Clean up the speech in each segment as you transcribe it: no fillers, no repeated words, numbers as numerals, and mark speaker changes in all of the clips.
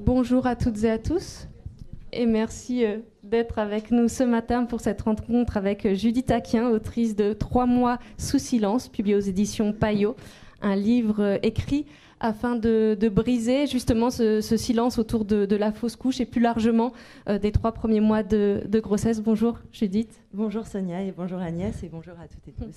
Speaker 1: Bonjour à toutes et à tous et merci d'être avec nous ce matin pour cette rencontre avec Judith Aquien, autrice de 3 mois sous silence, publié aux éditions Payot, un livre écrit afin de briser justement ce silence autour de la fausse couche et plus largement des 3 premiers mois de grossesse. Bonjour Judith.
Speaker 2: Bonjour Sonia et bonjour Agnès et bonjour à toutes et tous.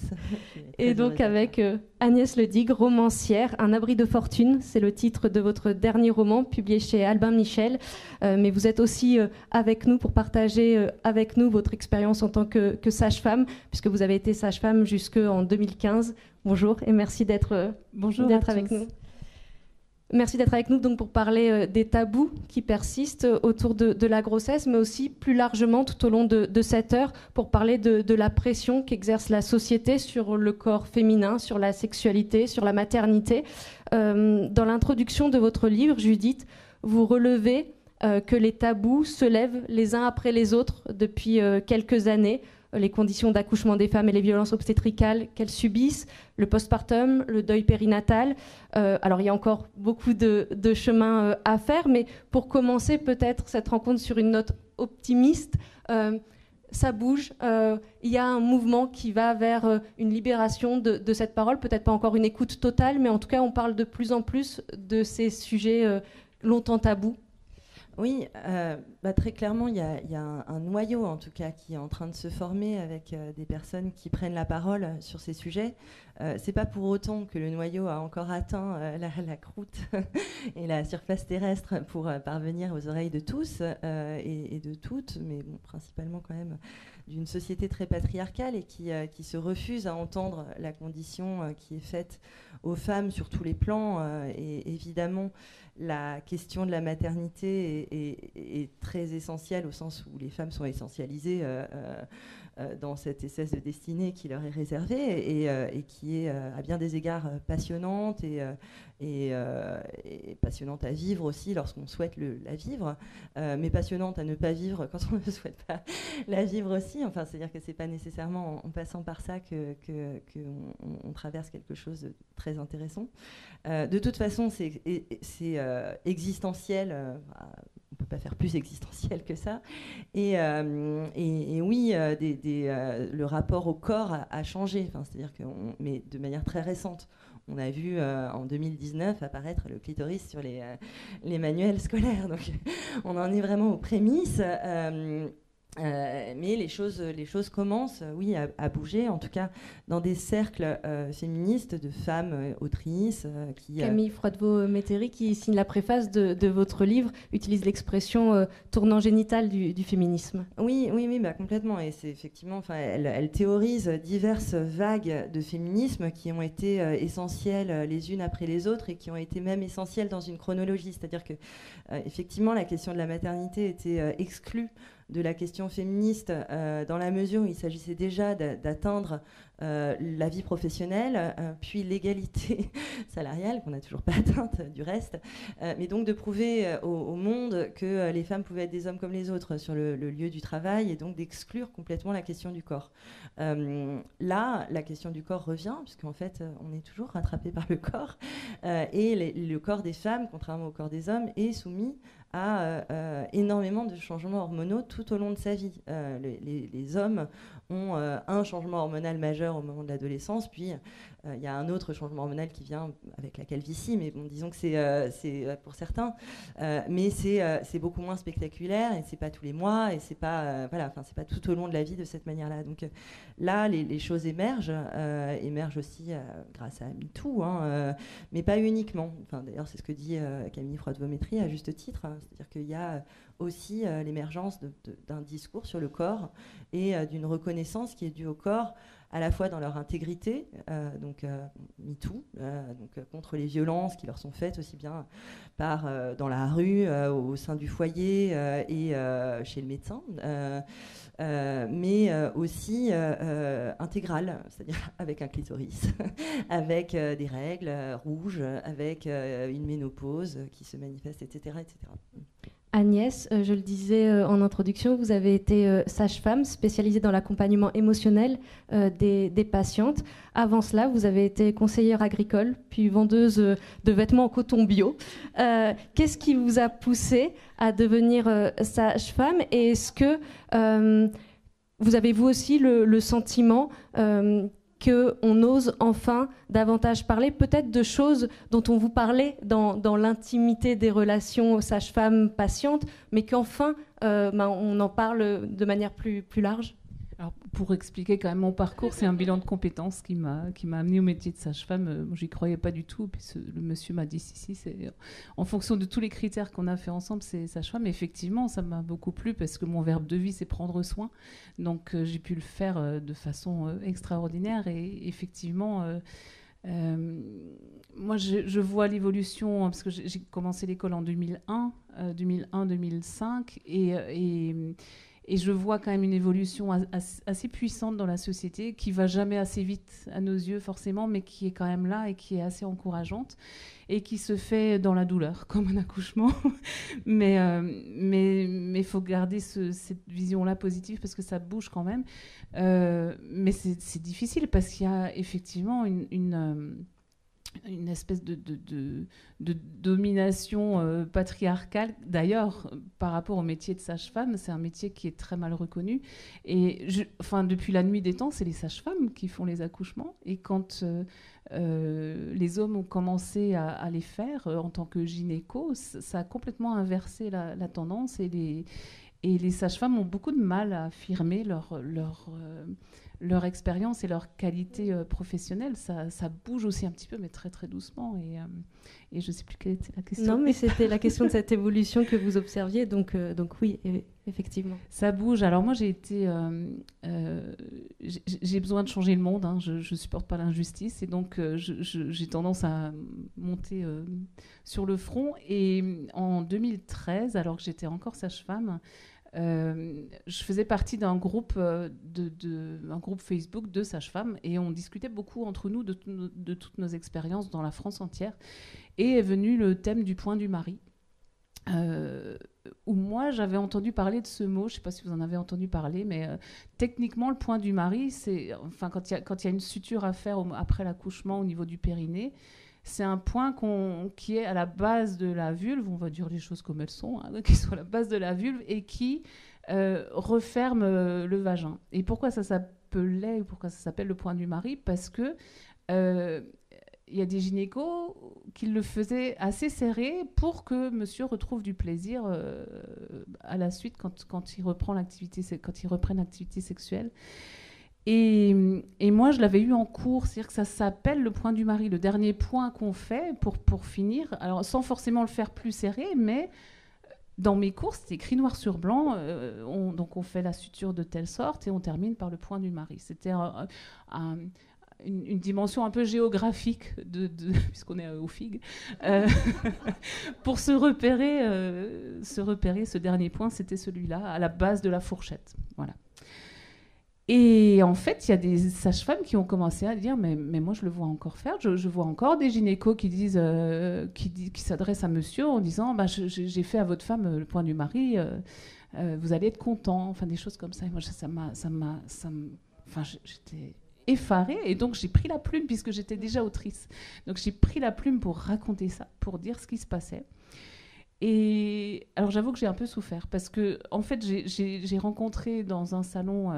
Speaker 1: Et donc avec Agnès Ledigue, romancière, Un abri de fortune, c'est le titre de votre dernier roman publié chez Albin Michel. Mais vous êtes aussi avec nous pour partager avec nous votre expérience en tant que sage-femme, puisque vous avez été sage-femme jusqu'en 2015. Bonjour et merci d'être avec nous. Merci d'être avec nous donc, pour parler des tabous qui persistent autour de la grossesse, mais aussi plus largement tout au long de cette heure pour parler de la pression qu'exerce la société sur le corps féminin, sur la sexualité, sur la maternité. Dans l'introduction de votre livre, Judith, vous relevez que les tabous se lèvent les uns après les autres depuis quelques années. Les conditions d'accouchement des femmes et les violences obstétricales qu'elles subissent, le postpartum, le deuil périnatal. Alors il y a encore beaucoup de chemin à faire, mais pour commencer peut-être cette rencontre sur une note optimiste, ça bouge. Il y a un mouvement qui va vers une libération de cette parole, peut-être pas encore une écoute totale, mais en tout cas on parle de plus en plus de ces sujets longtemps tabous.
Speaker 2: Oui, très clairement, il y a un noyau, en tout cas, qui est en train de se former avec des personnes qui prennent la parole sur ces sujets. C'est pas pour autant que le noyau a encore atteint la croûte et la surface terrestre pour parvenir aux oreilles de tous et de toutes, mais bon, principalement quand même d'une société très patriarcale et qui se refuse à entendre la condition qui est faite aux femmes sur tous les plans. Et évidemment, la question de la maternité est très essentielle au sens où les femmes sont essentialisées dans cette espèce de destinée qui leur est réservée et qui est à bien des égards passionnante et passionnante à vivre aussi lorsqu'on souhaite la vivre, mais passionnante à ne pas vivre quand on ne souhaite pas la vivre aussi. Enfin, c'est-à-dire que c'est pas nécessairement en passant par ça qu'on traverse quelque chose de très intéressant. De toute façon, c'est existentiel. On ne peut pas faire plus existentiel que ça. Et oui, le rapport au corps a changé. Enfin, c'est-à-dire mais de manière très récente. On a vu en 2019 apparaître le clitoris sur les manuels scolaires. Donc, on en est vraiment aux prémices. Mais les choses commencent, oui, à bouger, en tout cas dans des cercles féministes de femmes autrices.
Speaker 1: Camille Froidevaux-Métairie, qui signe la préface de votre livre, utilise l'expression tournant génital du féminisme.
Speaker 2: Oui, complètement. Et c'est effectivement, elle théorise diverses vagues de féminisme qui ont été essentielles les unes après les autres et qui ont été même essentielles dans une chronologie. C'est-à-dire que, effectivement, la question de la maternité était exclue de la question féministe dans la mesure où il s'agissait déjà d'atteindre la vie professionnelle, puis l'égalité salariale, qu'on n'a toujours pas atteinte du reste, mais donc de prouver au monde que les femmes pouvaient être des hommes comme les autres sur le lieu du travail et donc d'exclure complètement la question du corps. Là, la question du corps revient, puisqu'en fait, on est toujours rattrapé par le corps, et le corps des femmes, contrairement au corps des hommes, est soumis à énormément de changements hormonaux tout au long de sa vie. Les hommes ont un changement hormonal majeur au moment de l'adolescence, puis il y a un autre changement hormonal qui vient avec la calvitie, mais bon, disons que c'est pour certains, mais c'est beaucoup moins spectaculaire et c'est pas tous les mois et c'est pas c'est pas tout au long de la vie de cette manière-là. Donc là, les choses émergent aussi grâce à MeToo, mais pas uniquement. Enfin, d'ailleurs, c'est ce que dit Camille Froidevaux-Métairie à juste titre, c'est-à-dire qu'il y a aussi l'émergence d'un discours sur le corps et d'une reconnaissance qui est due au corps à la fois dans leur intégrité, MeToo, contre les violences qui leur sont faites aussi bien dans la rue, au sein du foyer et chez le médecin, mais aussi intégrale, c'est-à-dire avec un clitoris, avec des règles rouges, avec une ménopause qui se manifeste, etc. etc.
Speaker 1: Agnès, je le disais en introduction, vous avez été sage-femme spécialisée dans l'accompagnement émotionnel des patientes. Avant cela, vous avez été conseillère agricole, puis vendeuse de vêtements en coton bio. Qu'est-ce qui vous a poussé à devenir sage-femme, et est-ce que vous avez vous aussi le sentiment qu'on ose enfin davantage parler peut-être de choses dont on vous parlait dans l'intimité des relations sage-femme-patiente, mais qu'enfin on en parle de manière plus large?
Speaker 3: Alors, pour expliquer quand même mon parcours, c'est un bilan de compétences qui m'a amené au métier de sage-femme. J'y croyais pas du tout. Puis le monsieur m'a dit si, c'est en fonction de tous les critères qu'on a fait ensemble, c'est sage-femme. Effectivement, ça m'a beaucoup plu parce que mon verbe de vie, c'est prendre soin. Donc, j'ai pu le faire de façon extraordinaire. Et effectivement, moi, je vois l'évolution parce que j'ai commencé l'école en 2001-2005 et je vois quand même une évolution assez puissante dans la société, qui va jamais assez vite à nos yeux forcément, mais qui est quand même là et qui est assez encourageante et qui se fait dans la douleur, comme un accouchement. mais faut garder cette vision-là positive parce que ça bouge quand même. Mais c'est difficile parce qu'il y a effectivement une espèce de domination patriarcale. D'ailleurs, par rapport au métier de sage-femme, c'est un métier qui est très mal reconnu. Et depuis la nuit des temps, c'est les sages-femmes qui font les accouchements. Et quand les hommes ont commencé à les faire en tant que gynéco, ça a complètement inversé la tendance. Et les sages-femmes ont beaucoup de mal à affirmer leur expérience et leur qualité professionnelle. Ça bouge aussi un petit peu, mais très très doucement. Et je ne sais plus quelle était la question.
Speaker 1: Non, mais c'était la question de cette évolution que vous observiez. Donc oui, effectivement.
Speaker 3: Ça bouge. Alors moi, j'ai besoin de changer le monde. Hein. Je ne supporte pas l'injustice. Et donc, j'ai tendance à monter sur le front. Et en 2013, alors que j'étais encore sage-femme, je faisais partie d'un groupe, un groupe Facebook de sages-femmes, et on discutait beaucoup entre nous de toutes nos expériences dans la France entière. Et est venu le thème du point du mari, où moi j'avais entendu parler de ce mot. Je ne sais pas si vous en avez entendu parler, mais techniquement le point du mari, c'est quand il y a une suture à faire après l'accouchement au niveau du périnée. C'est un point qui est à la base de la vulve, on va dire les choses comme elles sont, hein, qui sont à la base de la vulve et qui referme le vagin. Et pourquoi ça s'appelait, pourquoi ça s'appelle le point du mari? Parce que y a des gynécos qui le faisaient assez serré pour que monsieur retrouve du plaisir à la suite quand il reprennent l'activité sexuelle. Et moi, je l'avais eu en cours, c'est-à-dire que ça s'appelle le point du mari, le dernier point qu'on fait pour finir, alors sans forcément le faire plus serré, mais dans mes cours, c'est écrit noir sur blanc, donc on fait la suture de telle sorte et on termine par le point du mari. C'était une dimension un peu géographique, puisqu'on est au FIG, pour se repérer, ce dernier point, c'était celui-là, à la base de la fourchette. Voilà. Et en fait, il y a des sages-femmes qui ont commencé à dire mais moi, je le vois encore faire. Je vois encore des gynécos qui disent, qui s'adressent à monsieur en disant j'ai fait à votre femme le point du mari, vous allez être content. Enfin, des choses comme ça. Et moi, j'étais effarée. Et donc, j'ai pris la plume, puisque j'étais déjà autrice. Donc, j'ai pris la plume pour raconter ça, pour dire ce qui se passait. Et alors, j'avoue que j'ai un peu souffert, parce que, en fait, j'ai rencontré dans un salon...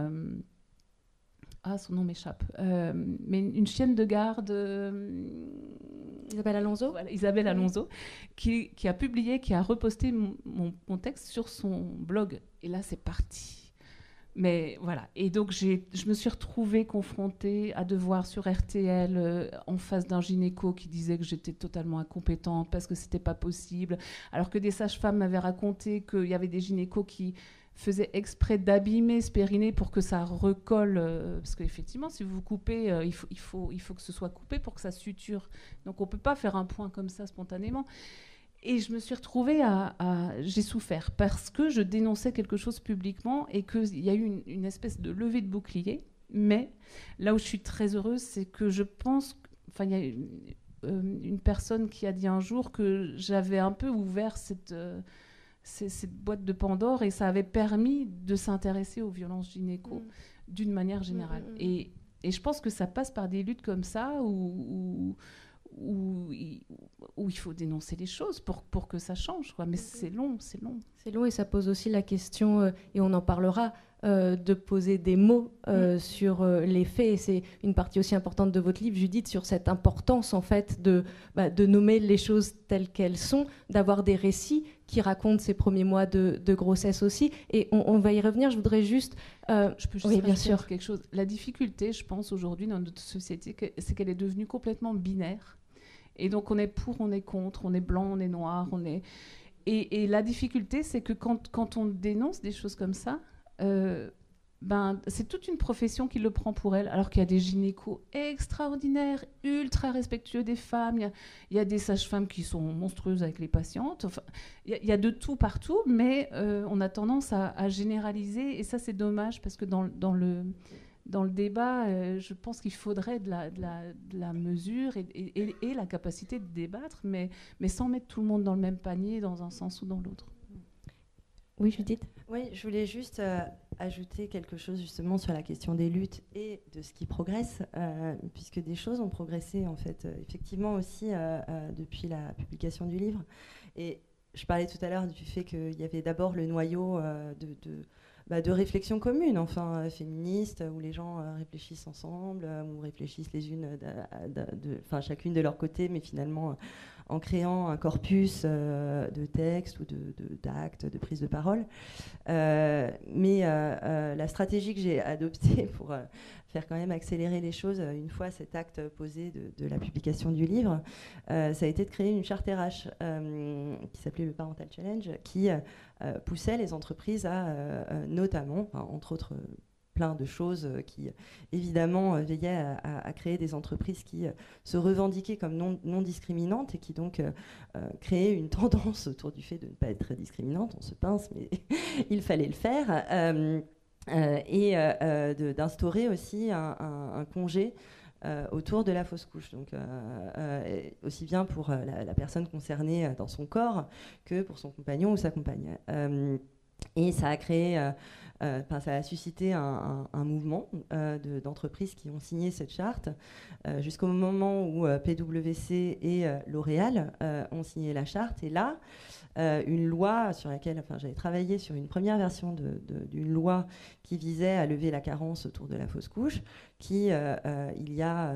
Speaker 3: son nom m'échappe. Mais une chienne de garde...
Speaker 1: Isabelle Alonso.
Speaker 3: Voilà, Isabelle Alonso, qui a publié, qui a reposté mon texte sur son blog. Et là, c'est parti. Mais voilà. Et donc, je me suis retrouvée confrontée à devoir, sur RTL, en face d'un gynéco qui disait que j'étais totalement incompétente parce que c'était pas possible. Alors que des sages-femmes m'avaient raconté qu'il y avait des gynécos qui faisait exprès d'abîmer ce périnée pour que ça recolle, parce qu'effectivement, si vous coupez, il faut que ce soit coupé pour que ça suture. Donc on ne peut pas faire un point comme ça spontanément. Et je me suis retrouvée j'ai souffert, parce que je dénonçais quelque chose publiquement et qu'il y a eu une espèce de levée de bouclier. Mais là où je suis très heureuse, c'est que je pense... Enfin, il y a une personne qui a dit un jour que j'avais un peu ouvert cette boîte de Pandore, et ça avait permis de s'intéresser aux violences gynéco d'une manière générale. Et je pense que ça passe par des luttes comme ça où il faut dénoncer les choses pour que ça change, quoi. Mais c'est long. C'est long,
Speaker 1: et ça pose aussi la question, et on en parlera, de poser des mots sur les faits. Et c'est une partie aussi importante de votre livre, Judith, sur cette importance en fait de nommer les choses telles qu'elles sont, d'avoir des récits qui racontent ces premiers mois de grossesse aussi. Et on va y revenir. Je voudrais juste...
Speaker 3: je peux juste
Speaker 1: oui, bien sûr.
Speaker 3: quelque chose. La difficulté, je pense, aujourd'hui dans notre société, c'est qu'elle est devenue complètement binaire. Et donc on est pour, on est contre, on est blanc, on est noir, on est... Et la difficulté, c'est que quand on dénonce des choses comme ça, c'est toute une profession qui le prend pour elle, alors qu'il y a des gynécos extraordinaires, ultra respectueux des femmes, il y a des sages-femmes qui sont monstrueuses avec les patientes, enfin, il y a de tout partout, mais on a tendance à généraliser, et ça c'est dommage, parce que dans le débat, je pense qu'il faudrait de la mesure et la capacité de débattre, mais sans mettre tout le monde dans le même panier, dans un sens ou dans l'autre.
Speaker 1: Oui, Judith ?
Speaker 2: Oui, je voulais juste ajouter quelque chose justement sur la question des luttes et de ce qui progresse, puisque des choses ont progressé en fait, effectivement aussi depuis la publication du livre. Et je parlais tout à l'heure du fait qu'il y avait d'abord le noyau de réflexion commune, enfin féministe, où les gens réfléchissent ensemble, ou réfléchissent les unes, chacune de leur côté, mais finalement en créant un corpus de textes ou d'actes, de prise de parole. Mais la stratégie que j'ai adoptée pour faire quand même accélérer les choses, une fois cet acte posé de la publication du livre, ça a été de créer une charte RH qui s'appelait le Parental Challenge, qui poussait les entreprises à notamment, entre autres plein de choses qui évidemment veillaient à créer des entreprises qui se revendiquaient comme non discriminantes et qui donc créaient une tendance autour du fait de ne pas être discriminante. On se pince, mais il fallait le faire. Et d'instaurer aussi un congé autour de la fausse couche, donc aussi bien pour la personne concernée dans son corps que pour son compagnon ou sa compagne. Et ça a créé, ça a suscité un mouvement d'entreprises qui ont signé cette charte jusqu'au moment où PwC et L'Oréal ont signé la charte. Et là, une loi sur laquelle j'avais travaillé sur une première version d'une loi qui visait à lever la carence autour de la fausse couche, qui, il y a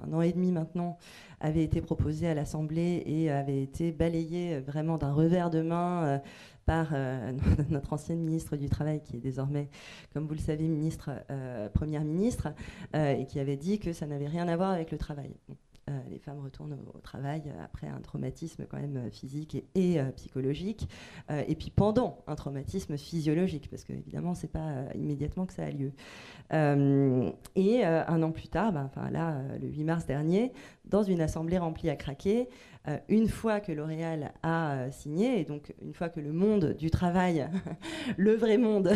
Speaker 2: 1 an et demi maintenant, avait été proposée à l'Assemblée et avait été balayée vraiment d'un revers de main par notre ancienne ministre du Travail, qui est désormais, comme vous le savez, première ministre, et qui avait dit que ça n'avait rien à voir avec le travail. Les femmes retournent au travail après un traumatisme quand même physique et psychologique, et puis pendant un traumatisme physiologique, parce que évidemment c'est pas immédiatement que ça a lieu. Et 1 an plus tard, le 8 mars dernier, dans une assemblée remplie à craquer, une fois que L'Oréal a signé, et donc une fois que le monde du travail, le vrai monde,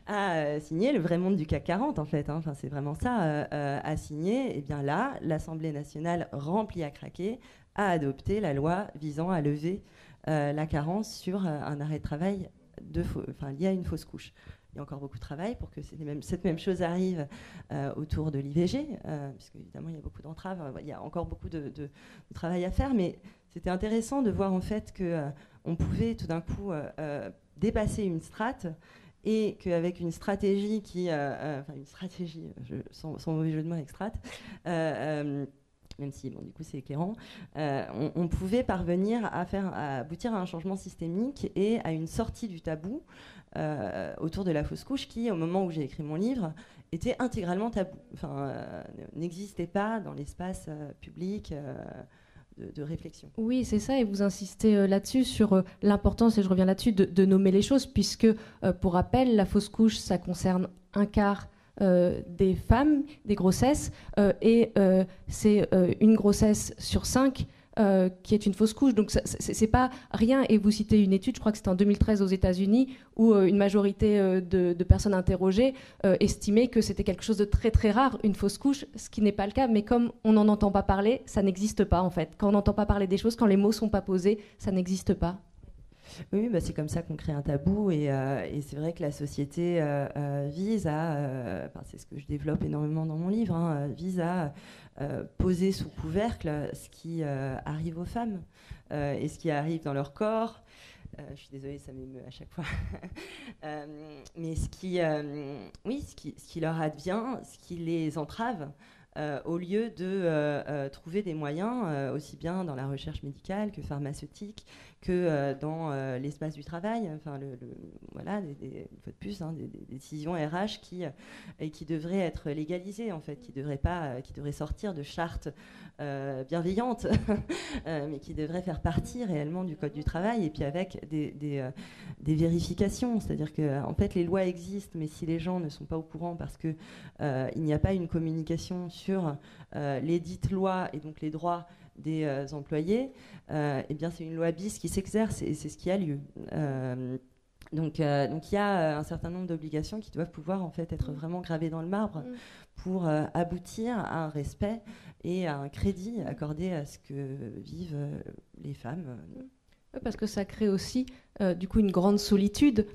Speaker 2: a signé, le vrai monde du CAC 40 en fait, c'est vraiment ça, a signé, et bien là, l'Assemblée nationale remplie à craquer a adopté la loi visant à lever la carence sur un arrêt de travail lié à une fausse couche. Il y a encore beaucoup de travail pour que cette même chose arrive autour de l'IVG, puisque évidemment il y a beaucoup d'entraves, il y a encore beaucoup de travail à faire, mais c'était intéressant de voir en fait qu'on pouvait tout d'un coup dépasser une strate, et qu'avec une stratégie sans mauvais jeu de mots avec strate, même si du coup c'est éclairant, on pouvait parvenir à aboutir à un changement systémique et à une sortie du tabou autour de la fausse couche qui, au moment où j'ai écrit mon livre, était intégralement tabou, n'existait pas dans l'espace public de réflexion.
Speaker 1: Oui, c'est ça, et vous insistez là-dessus, sur l'importance, et je reviens là-dessus, de nommer les choses, puisque, pour rappel, la fausse couche, ça concerne 1/4 des femmes, des grossesses, et c'est une grossesse sur 5 qui est une fausse couche. Donc c'est pas rien. Et vous citez une étude, je crois que c'était en 2013 aux États-Unis, où une majorité de personnes interrogées estimaient que c'était quelque chose de très très rare, une fausse couche, ce qui n'est pas le cas. Mais comme on n'en entend pas parler, ça n'existe pas en fait. Quand on n'entend pas parler des choses, quand les mots sont pas posés, ça n'existe pas.
Speaker 2: Oui, bah, c'est comme ça qu'on crée un tabou et c'est vrai que la société vise à, c'est ce que je développe énormément dans mon livre, hein, vise à poser sous couvercle ce qui arrive aux femmes et ce qui arrive dans leur corps. Je suis désolée, ça m'émeut à chaque fois. Mais ce qui leur advient, ce qui les entrave, au lieu de trouver des moyens, aussi bien dans la recherche médicale que pharmaceutique, que dans l'espace du travail. Enfin, voilà, une fois de plus, hein, des décisions RH qui devraient être légalisées, en fait, qui devraient sortir de chartes bienveillantes, mais qui devraient faire partie réellement du Code du travail, et puis avec des vérifications. C'est-à-dire que, en fait, les lois existent, mais si les gens ne sont pas au courant parce que il n'y a pas une communication sur les dites lois et donc les droits des employés, eh bien c'est une loi bis qui s'exerce et c'est ce qui a lieu. Donc il y a un certain nombre d'obligations qui doivent pouvoir en fait être vraiment gravées dans le marbre pour aboutir à un respect et à un crédit accordé à ce que vivent les femmes.
Speaker 1: Parce que ça crée aussi du coup une grande solitude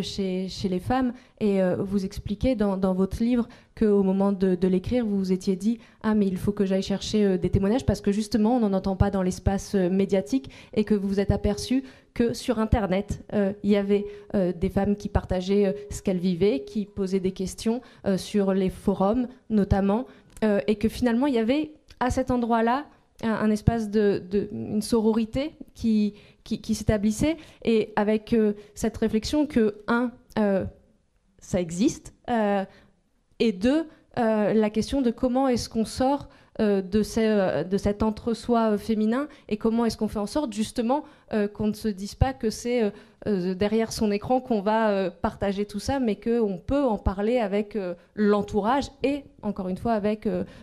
Speaker 1: chez les femmes, et vous expliquez dans votre livre qu'au moment de l'écrire, vous vous étiez dit « Ah, mais il faut que j'aille chercher des témoignages » parce que justement, on n'en entend pas dans l'espace médiatique, et que vous vous êtes aperçu que sur Internet, il y avait des femmes qui partageaient ce qu'elles vivaient, qui posaient des questions sur les forums notamment, et que finalement, il y avait à cet endroit-là un espace une sororité qui s'établissait, et avec cette réflexion que, ça existe, et deux, la question de comment est-ce qu'on sort de cet entre-soi féminin, et comment est-ce qu'on fait en sorte justement qu'on ne se dise pas que c'est derrière son écran qu'on va partager tout ça, mais qu'on peut en parler avec l'entourage, et encore une fois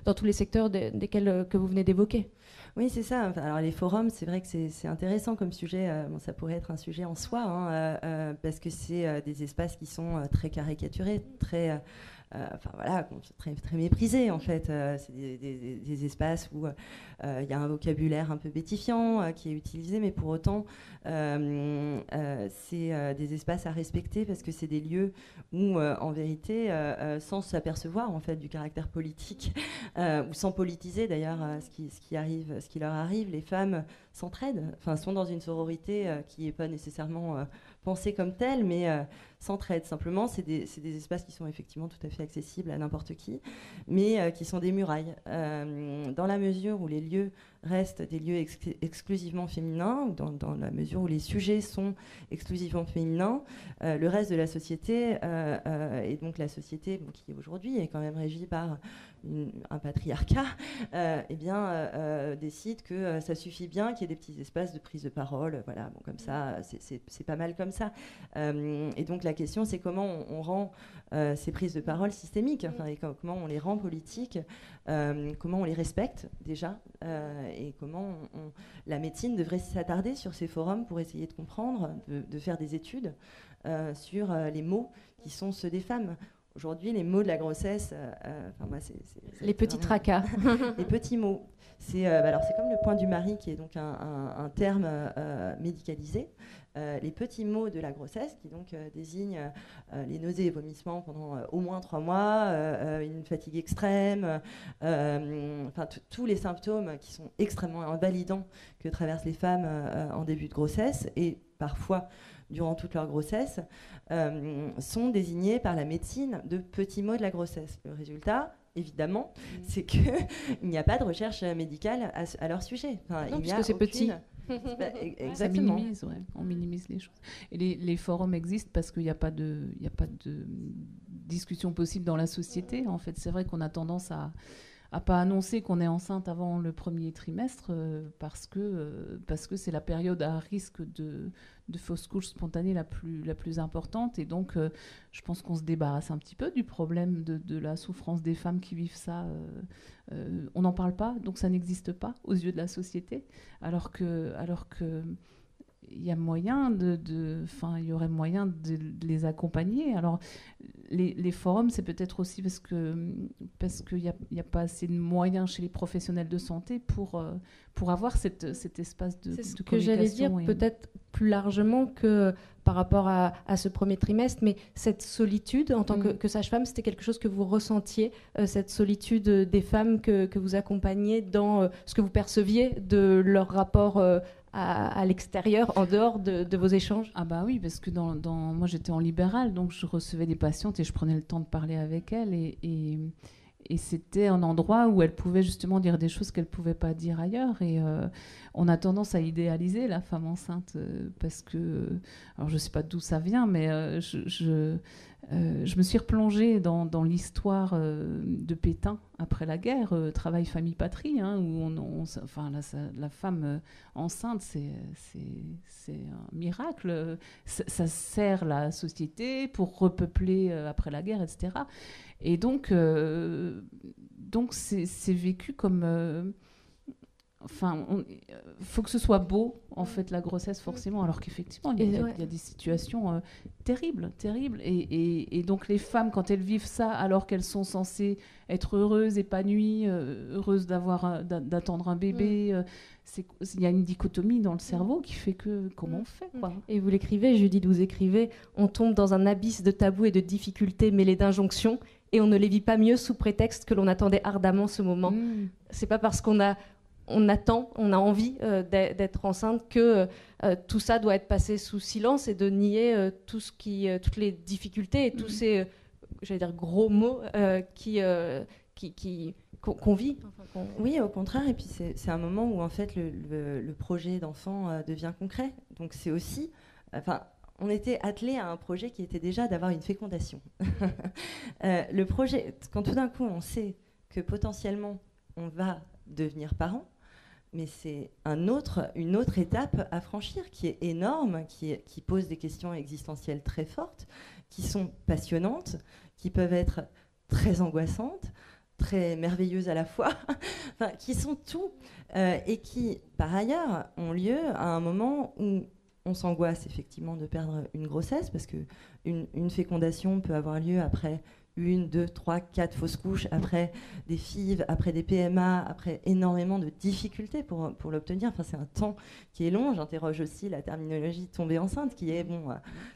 Speaker 1: dans tous les secteurs desquels que vous venez d'évoquer.
Speaker 2: Oui, c'est ça. Alors les forums, c'est vrai que c'est intéressant comme sujet. Ça pourrait être un sujet en soi, hein, parce que c'est des espaces qui sont très caricaturés, très méprisés en fait. C'est des espaces où il y a un vocabulaire un peu bétifiant qui est utilisé, mais pour autant, c'est des espaces à respecter, parce que c'est des lieux où, en vérité, sans s'apercevoir en fait du caractère politique, ou sans politiser d'ailleurs ce qui leur arrive, les femmes s'entraident, sont dans une sororité qui n'est pas nécessairement pensée comme telle, mais s'entraident. Simplement, c'est des espaces qui sont effectivement tout à fait accessibles à n'importe qui, mais qui sont des murailles. Dans la mesure où les lieux restent des lieux exclusivement féminins, dans la mesure où les sujets sont exclusivement féminins, le reste de la société, et donc la société qui aujourd'hui est quand même régie par un patriarcat, décide que ça suffit bien qu'il y ait des petits espaces de prise de parole, voilà, bon, comme ça, c'est pas mal comme ça. Et donc la question, c'est comment on rend ces prises de parole systémiques, et comment on les rend politiques, comment on les respecte déjà, et comment la médecine devrait s'attarder sur ces forums pour essayer de comprendre, de faire des études sur les mots qui sont ceux des femmes. Aujourd'hui, les mots de la grossesse,
Speaker 1: les petits tracas.
Speaker 2: Les petits mots. C'est comme le point du mari, qui est donc un terme médicalisé. Les petits mots de la grossesse, qui donc désignent les nausées et vomissements pendant au moins 3 mois, une fatigue extrême, tous les symptômes qui sont extrêmement invalidants que traversent les femmes en début de grossesse, et parfois durant toute leur grossesse, sont désignés par la médecine de petits mots de la grossesse. Le résultat, évidemment, c'est qu'il n'y a pas de recherche médicale à leur sujet.
Speaker 1: Non, puisque c'est petit.
Speaker 2: Exactement.
Speaker 3: On minimise les choses. Et les forums existent parce qu'il n'y a pas de discussion possible dans la société. En fait, c'est vrai qu'on a tendance à pas annoncer qu'on est enceinte avant le premier trimestre, parce que c'est la période à risque de fausse couche spontanée la plus importante, et donc je pense qu'on se débarrasse un petit peu du problème de la souffrance des femmes qui vivent ça. On n'en parle pas, donc ça n'existe pas aux yeux de la société, alors que il y a moyen il y aurait moyen de les accompagner. Alors, les forums, c'est peut-être aussi parce qu'il n'y a pas assez de moyens chez les professionnels de santé pour avoir cet espace de communication.
Speaker 1: C'est ce que j'allais dire, peut-être plus largement que par rapport à ce premier trimestre, mais cette solitude en tant que sage-femme, c'était quelque chose que vous ressentiez, cette solitude des femmes que vous accompagnez dans ce que vous perceviez de leur rapport à l'extérieur, en dehors de vos échanges?
Speaker 3: Ah bah oui, parce que moi j'étais en libéral, donc je recevais des patientes et je prenais le temps de parler avec elles et c'était un endroit où elles pouvaient justement dire des choses qu'elles ne pouvaient pas dire ailleurs. Et on a tendance à idéaliser la femme enceinte parce que, alors je ne sais pas d'où ça vient, mais je me suis replongée dans l'histoire de Pétain après la guerre, travail, famille, patrie, hein, où la femme enceinte, c'est un miracle. Ça sert la société pour repeupler après la guerre, etc. Et donc c'est vécu comme... faut que ce soit beau, en fait, la grossesse, forcément, alors qu'effectivement, il y a des situations terribles. Et donc, les femmes, quand elles vivent ça, alors qu'elles sont censées être heureuses, épanouies, heureuses d'attendre un bébé, il y a une dichotomie dans le cerveau qui fait que... Comment on fait, quoi.
Speaker 1: Et vous l'écrivez, Judith, vous écrivez, on tombe dans un abysse de tabous et de difficultés mêlés d'injonctions, et on ne les vit pas mieux sous prétexte que l'on attendait ardemment ce moment. C'est pas parce qu'on a envie d'être enceinte que tout ça doit être passé sous silence et de nier toutes les difficultés et tous ces gros mots qu'on vit.
Speaker 2: Oui, au contraire, et puis c'est un moment où en fait le projet d'enfant devient concret. Donc c'est aussi, on était attelés à un projet qui était déjà d'avoir une fécondation. Le projet, quand tout d'un coup on sait que potentiellement on va devenir parent, mais c'est une autre étape à franchir qui est énorme, qui pose des questions existentielles très fortes, qui sont passionnantes, qui peuvent être très angoissantes, très merveilleuses à la fois, qui sont tout, et qui, par ailleurs, ont lieu à un moment où on s'angoisse effectivement de perdre une grossesse, parce qu'une fécondation peut avoir lieu après 1, 2, 3, 4 fausses couches, après des FIV, après des PMA, après énormément de difficultés pour l'obtenir. C'est un temps qui est long. J'interroge aussi la terminologie de tomber enceinte, qui est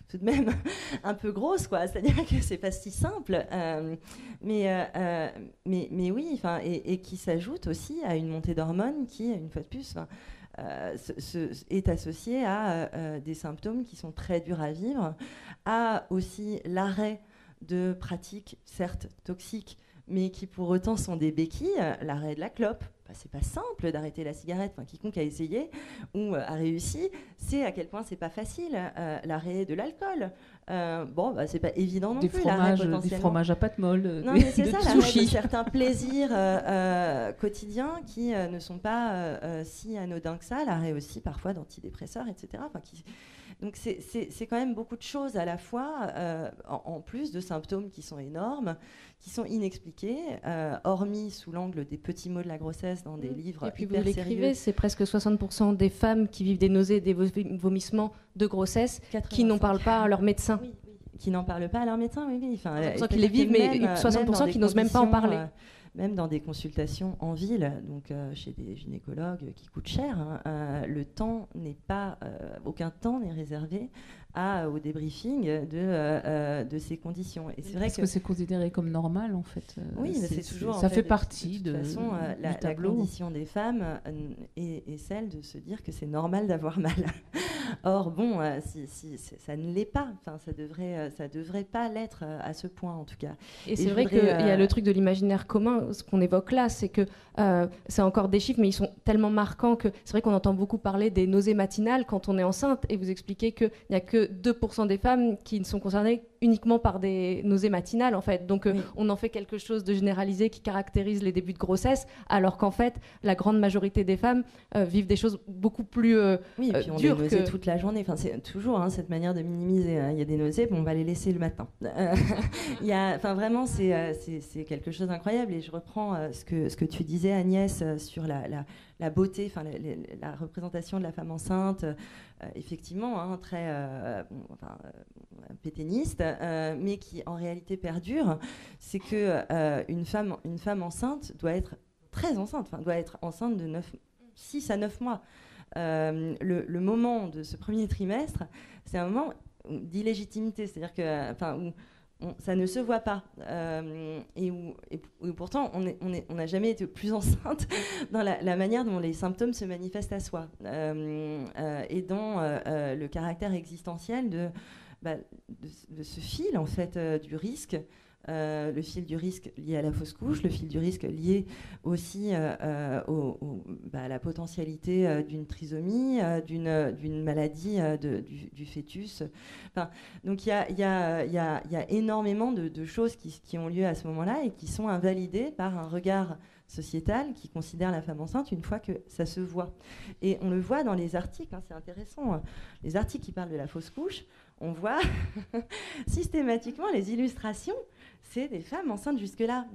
Speaker 2: tout de même un peu grosse, quoi. C'est-à-dire que c'est pas si simple. Mais oui, et qui s'ajoute aussi à une montée d'hormones qui, une fois de plus, est associée à des symptômes qui sont très durs à vivre, à aussi l'arrêt de pratiques certes toxiques, mais qui pour autant sont des béquilles. L'arrêt de la clope, c'est pas simple d'arrêter la cigarette. Quiconque a essayé ou a réussi sait à quel point c'est pas facile. L'arrêt de l'alcool, c'est pas évident non plus.
Speaker 3: Des fromages à pâte molle,
Speaker 2: non, mais c'est ça, l'arrêt de certains plaisirs quotidiens qui ne sont pas si anodins que ça. L'arrêt aussi parfois d'antidépresseurs, etc. Donc c'est quand même beaucoup de choses à la fois, en plus de symptômes qui sont énormes, qui sont inexpliqués, hormis sous l'angle des petits mots de la grossesse dans des livres
Speaker 1: et puis
Speaker 2: hyper
Speaker 1: vous l'écrivez,
Speaker 2: sérieux.
Speaker 1: C'est presque 60% des femmes qui vivent des nausées et des vomissements de grossesse 85. Qui n'en parlent pas à leur médecin.
Speaker 2: Oui. Qui n'en parlent pas à leur médecin, oui.
Speaker 1: 60% qui les vivent, mais 60% qui n'osent même pas en parler.
Speaker 2: Même dans des consultations en ville, donc chez des gynécologues qui coûtent cher, le temps n'est pas, aucun temps n'est réservé au débriefing de ces conditions. Et c'est vrai
Speaker 3: que c'est considéré comme normal en fait.
Speaker 2: Oui, c'est toujours.
Speaker 3: Ça fait partie
Speaker 2: de toute façon, la condition des femmes est celle de se dire que c'est normal d'avoir mal. Or si ça ne l'est pas. Ça devrait pas l'être à ce point en tout cas.
Speaker 1: Et c'est vrai qu'il y a le truc de l'imaginaire commun. Ce qu'on évoque là, c'est que c'est encore des chiffres, mais ils sont tellement marquants que c'est vrai qu'on entend beaucoup parler des nausées matinales quand on est enceinte, et vous expliquez qu'il n'y a que 2% des femmes qui ne sont concernées uniquement par des nausées matinales, en fait. Donc, on en fait quelque chose de généralisé qui caractérise les débuts de grossesse, alors qu'en fait, la grande majorité des femmes vivent des choses beaucoup plus
Speaker 2: oui, et puis on
Speaker 1: dures.
Speaker 2: Des nausées toute la journée. C'est toujours cette manière de minimiser. Il y a des nausées, on va les laisser le matin. Vraiment, c'est quelque chose d'incroyable. Et je reprends ce que tu disais, Agnès, sur la beauté, enfin la représentation de la femme enceinte, effectivement, hein, très pétainiste, mais qui en réalité perdure, c'est que une femme enceinte doit être très enceinte, doit être enceinte de 6 à 9 mois. Le moment de ce premier trimestre, c'est un moment d'illégitimité, c'est-à-dire que, où ça ne se voit pas, et où pourtant on n'a jamais été plus enceinte dans la manière dont les symptômes se manifestent à soi, et dans le caractère existentiel de ce fil en fait du risque. Le fil du risque lié à la fausse couche, le fil du risque lié aussi à la potentialité d'une trisomie, d'une maladie du fœtus. Donc il y a énormément de choses qui ont lieu à ce moment-là et qui sont invalidées par un regard sociétal qui considère la femme enceinte une fois que ça se voit. Et on le voit dans les articles, hein, c'est intéressant, les articles qui parlent de la fausse couche, on voit systématiquement les illustrations, c'est des femmes enceintes jusque-là.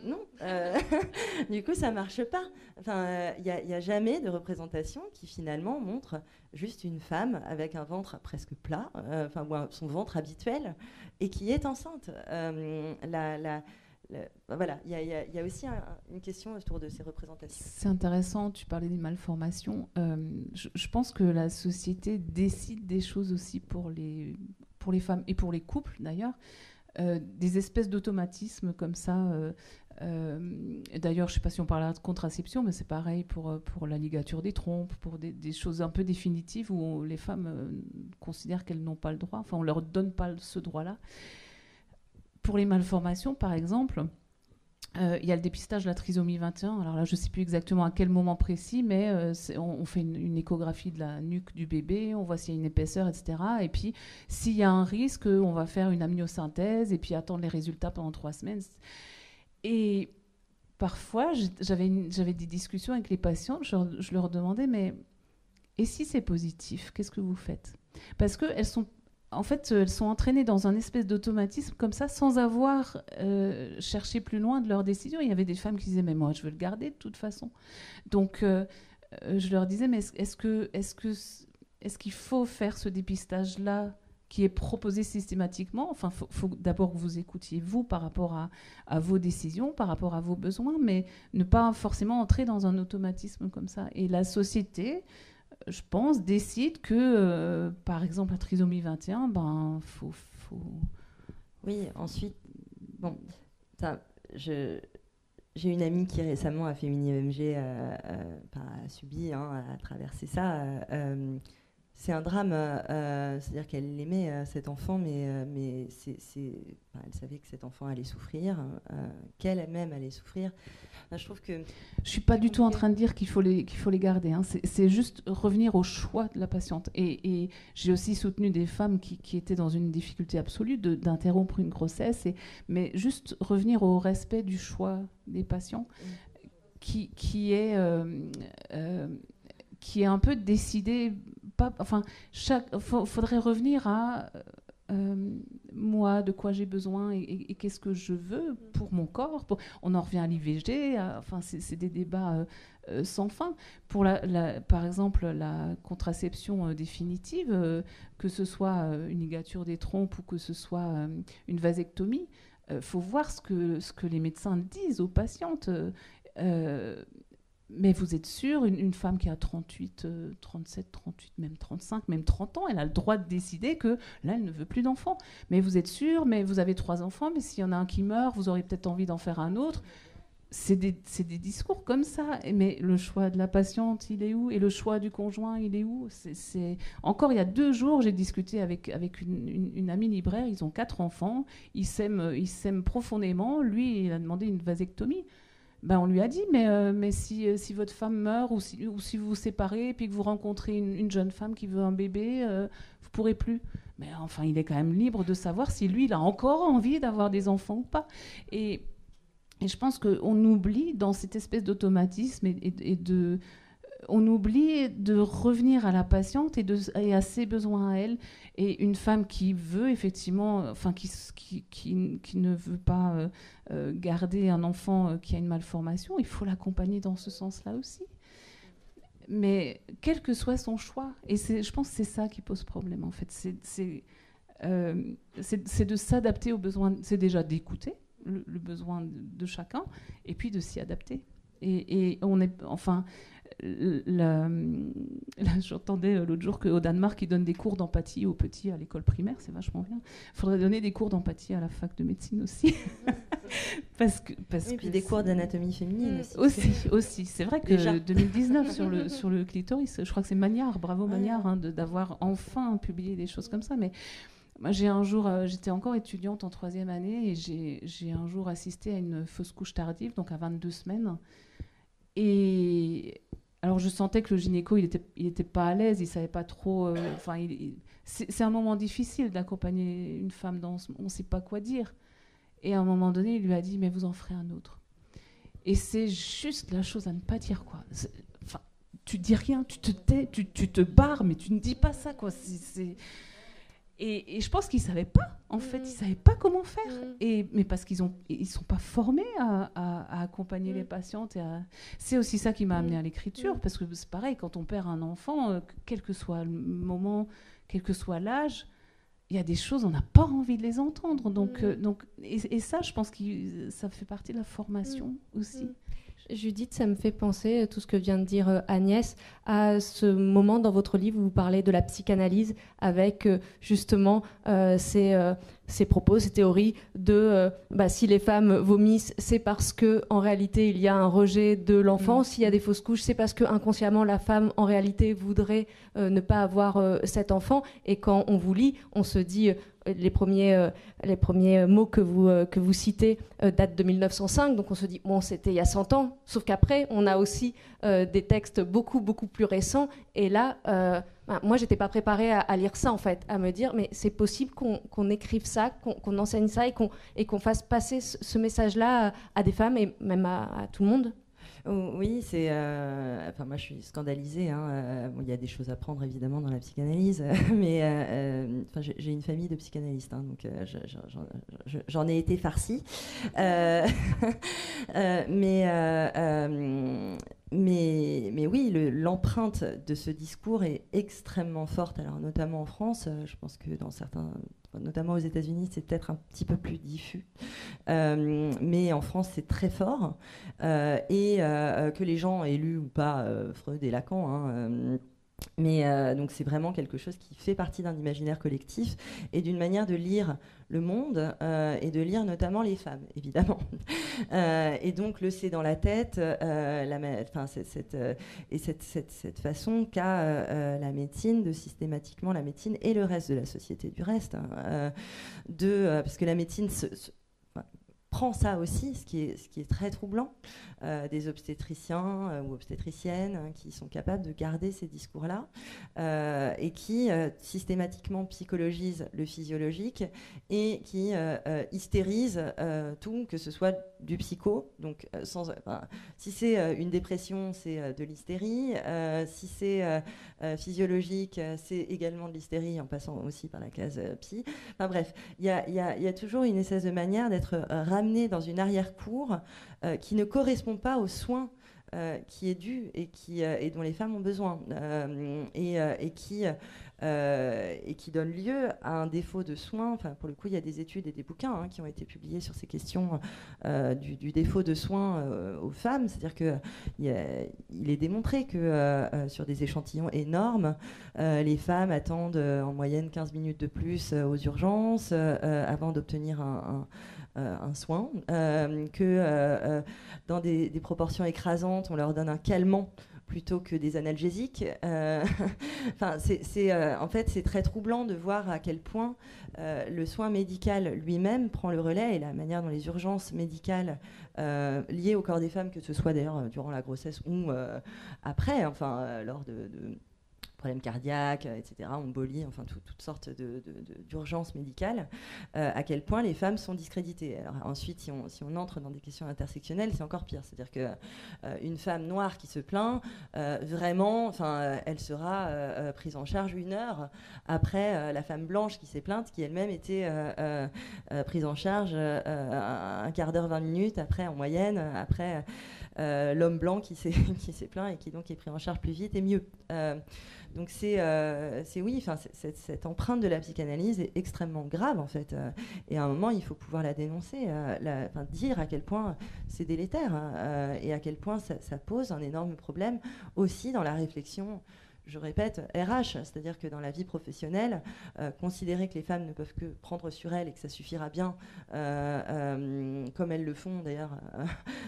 Speaker 2: Non. Du coup, ça marche pas. Il n'y a jamais de représentation qui finalement montre juste une femme avec un ventre presque plat, ou son ventre habituel, et qui est enceinte. Voilà, il y a aussi une question autour de ces représentations.
Speaker 3: C'est intéressant, tu parlais des malformations. Je pense que la société décide des choses aussi pour les femmes et pour les couples d'ailleurs, des espèces d'automatismes comme ça. D'ailleurs, je ne sais pas si on parle de contraception, mais c'est pareil pour la ligature des trompes, pour des choses un peu définitives où les femmes considèrent qu'elles n'ont pas le droit, enfin on ne leur donne pas ce droit-là. Pour les malformations, par exemple, il y a le dépistage de la trisomie 21. Alors là, je ne sais plus exactement à quel moment précis, mais on fait une échographie de la nuque du bébé, on voit s'il y a une épaisseur, etc. Et puis, s'il y a un risque, on va faire une amniosynthèse et puis attendre les résultats pendant 3 semaines. Et parfois, j'avais des discussions avec les patientes, je leur demandais, mais et si c'est positif, qu'est-ce que vous faites ? Parce qu'elles sont... En fait, elles sont entraînées dans un espèce d'automatisme comme ça, sans avoir cherché plus loin de leur décision. Il y avait des femmes qui disaient « mais moi, je veux le garder de toute façon ». Donc, je leur disais « mais est-ce qu'il faut faire ce dépistage-là qui est proposé systématiquement ?» Enfin, faut d'abord que vous écoutiez, vous, par rapport à vos décisions, par rapport à vos besoins, mais ne pas forcément entrer dans un automatisme comme ça. Et la société... je pense, décide que, par exemple, la trisomie 21, faut...
Speaker 2: Oui, ensuite, bon, j'ai une amie qui récemment a fait une IMG, a subi, a traversé ça. C'est un drame, c'est-à-dire qu'elle aimait cet enfant, mais elle savait que cet enfant allait souffrir, qu'elle-même allait souffrir. Je trouve que...
Speaker 3: Je ne suis pas du tout en train de dire qu'il faut les garder. Hein. C'est juste revenir au choix de la patiente. Et j'ai aussi soutenu des femmes qui étaient dans une difficulté absolue d'interrompre une grossesse, mais juste revenir au respect du choix des patients qui est un peu décidé... faudrait revenir à moi, de quoi j'ai besoin et qu'est-ce que je veux pour mon corps. On en revient à l'IVG, c'est des débats sans fin. Pour par exemple, la contraception définitive, que ce soit une ligature des trompes ou que ce soit une vasectomie, faut voir ce que les médecins disent aux patientes. Mais vous êtes sûr, une femme qui a 38, 37, 38, même 35, même 30 ans, elle a le droit de décider que là, elle ne veut plus d'enfants. Mais vous êtes sûr, mais vous avez 3 enfants, mais s'il y en a un qui meurt, vous aurez peut-être envie d'en faire un autre. C'est des discours comme ça. Mais le choix de la patiente, il est où ? Et le choix du conjoint, il est où ? Encore il y a 2 jours, j'ai discuté avec une amie libraire, ils ont 4 enfants, ils s'aiment profondément. Lui, il a demandé une vasectomie. On lui a dit, mais si votre femme meurt ou si vous vous séparez et puis que vous rencontrez une jeune femme qui veut un bébé, vous ne pourrez plus. Mais enfin, il est quand même libre de savoir si lui, il a encore envie d'avoir des enfants ou pas. Et je pense qu'on oublie dans cette espèce d'automatisme on oublie de revenir à la patiente et à ses besoins à elle. Et une femme qui veut effectivement, qui ne veut pas garder un enfant qui a une malformation, il faut l'accompagner dans ce sens-là aussi. mais quel que soit son choix, et je pense que c'est ça qui pose problème en fait, c'est de s'adapter aux besoins, c'est déjà d'écouter le besoin de chacun, et puis de s'y adapter. Et on est, enfin, là, j'entendais l'autre jour qu'au Danemark, ils donnent des cours d'empathie aux petits à l'école primaire, c'est vachement bien. Il faudrait donner des cours d'empathie à la fac de médecine aussi. parce que
Speaker 2: puis des cours d'anatomie féminine
Speaker 3: aussi. C'est vrai que déjà. 2019 sur le clitoris, je crois que c'est Magnard, bravo Magnard, hein, d'avoir enfin publié des choses comme ça. Mais moi, j'ai un jour, j'étais encore étudiante en 3e année, et j'ai un jour assisté à une fausse couche tardive, donc à 22 semaines. Et alors je sentais que le gynéco, il était pas à l'aise, il savait pas trop. C'est un moment difficile d'accompagner une femme on sait pas quoi dire. Et à un moment donné, il lui a dit, mais vous en ferez un autre. Et c'est juste la chose à ne pas dire, quoi. Enfin, tu dis rien, tu te tais, tu te barres, mais tu ne dis pas ça, quoi. Et je pense qu'ils ne savaient pas, en fait. Ils ne savaient pas comment faire. Mais parce qu'ils ne sont pas formés à accompagner les patientes. C'est aussi ça qui m'a amenée à l'écriture. Parce que c'est pareil, quand on perd un enfant, quel que soit le moment, quel que soit l'âge, il y a des choses, on n'a pas envie de les entendre. Et ça, je pense que ça fait partie de la formation aussi.
Speaker 1: Judith, ça me fait penser, tout ce que vient de dire Agnès, à ce moment dans votre livre où vous parlez de la psychanalyse avec justement ces propos, ces théories de si les femmes vomissent, c'est parce qu'en réalité il y a un rejet de l'enfant. S'il y a des fausses couches, c'est parce que inconsciemment la femme en réalité voudrait ne pas avoir cet enfant. Et quand on vous lit, on se dit... Les premiers mots que vous citez datent de 1905, donc on se dit, bon, c'était il y a 100 ans, sauf qu'après, on a aussi des textes beaucoup, beaucoup plus récents, et là, moi, j'étais pas préparée à lire ça, en fait, à me dire, mais c'est possible qu'on écrive ça, qu'on enseigne ça, et qu'on fasse passer ce message-là à des femmes, et même à tout le monde.
Speaker 2: Oui, moi, je suis scandalisée. Il y a des choses à prendre évidemment dans la psychanalyse, mais j'ai une famille de psychanalystes, donc j'en ai été farcie. Mais oui, l'empreinte de ce discours est extrêmement forte. Alors notamment en France, je pense que dans certains, notamment aux États-Unis, c'est peut-être un petit peu plus diffus. Mais en France, c'est très fort. Et que les gens aient lu ou pas Freud et Lacan. Mais donc c'est vraiment quelque chose qui fait partie d'un imaginaire collectif et d'une manière de lire le monde et de lire notamment les femmes, évidemment. Et donc le c'est dans la tête, cette façon qu'a la médecine de systématiquement la médecine et le reste de la société du reste, parce que la médecine prend ça aussi, ce qui est très troublant, des obstétriciens ou obstétriciennes qui sont capables de garder ces discours-là et qui systématiquement psychologisent le physiologique et qui hystérisent tout, que ce soit du psycho, donc si c'est une dépression, c'est de l'hystérie, si c'est physiologique, c'est également de l'hystérie en passant aussi par la case psy. Enfin bref, il y a toujours une espèce de manière d'être ramené dans une arrière-cour qui ne correspond pas aux soins qui est dû et dont les femmes ont besoin et qui donne lieu à un défaut de soins. Enfin, pour le coup, il y a des études et des bouquins qui ont été publiés sur ces questions du défaut de soins aux femmes. C'est-à-dire qu'il est démontré que sur des échantillons énormes, les femmes attendent en moyenne 15 minutes de plus aux urgences avant d'obtenir un soin, que dans des proportions écrasantes, on leur donne un calmant plutôt que des analgésiques. En fait, c'est très troublant de voir à quel point le soin médical lui-même prend le relais et la manière dont les urgences médicales liées au corps des femmes, que ce soit d'ailleurs durant la grossesse ou après, lors problèmes cardiaques, etc., embolie, enfin toutes sortes d'urgences médicales, à quel point les femmes sont discréditées. Alors, ensuite, si on entre dans des questions intersectionnelles, c'est encore pire. C'est-à-dire qu'une femme noire qui se plaint, vraiment, elle sera prise en charge 1 heure après la femme blanche qui s'est plainte, qui elle-même était prise en charge un quart d'heure, 20 minutes après, en moyenne, après l'homme blanc qui s'est plaint et qui donc est pris en charge plus vite et mieux. Donc cette empreinte de la psychanalyse est extrêmement grave en fait, et à un moment il faut pouvoir la dénoncer, dire à quel point c'est délétère, et à quel point ça pose un énorme problème aussi dans la réflexion. Je répète, RH, c'est-à-dire que dans la vie professionnelle, considérer que les femmes ne peuvent que prendre sur elles et que ça suffira bien, comme elles le font d'ailleurs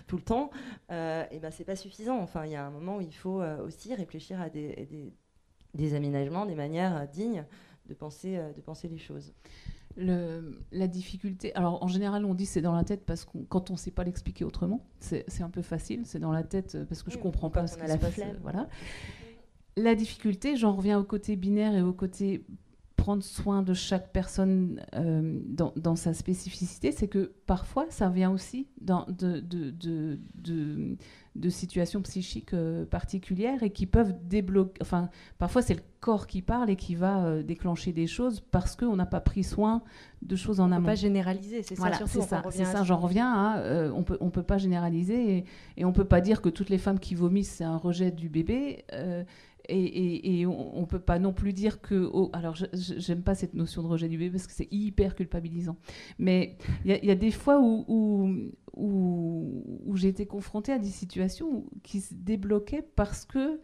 Speaker 2: tout le temps, et c'est pas suffisant. Enfin, il y a un moment où il faut aussi réfléchir à des aménagements, des manières dignes de penser les choses.
Speaker 3: La difficulté, alors en général on dit c'est dans la tête parce que quand on ne sait pas l'expliquer autrement, c'est un peu facile, c'est dans la tête parce que je ne comprends pas ce qui se passe. Voilà. La difficulté, j'en reviens au côté binaire et au côté prendre soin de chaque personne dans sa spécificité, c'est que parfois ça vient aussi de situations psychiques particulières et qui peuvent débloquer. Enfin, parfois c'est le corps qui parle et qui va déclencher des choses parce qu'on n'a pas pris soin de choses en amont. On ne
Speaker 1: peut pas généraliser, c'est
Speaker 3: voilà,
Speaker 1: ça surtout.
Speaker 3: C'est ça, j'en reviens à on peut pas généraliser et on peut pas dire que toutes les femmes qui vomissent c'est un rejet du bébé. Et on ne peut pas non plus dire que... alors, j'aime pas cette notion de rejet du bébé parce que c'est hyper culpabilisant. Mais il y a des fois où j'ai été confrontée à des situations qui se débloquaient parce que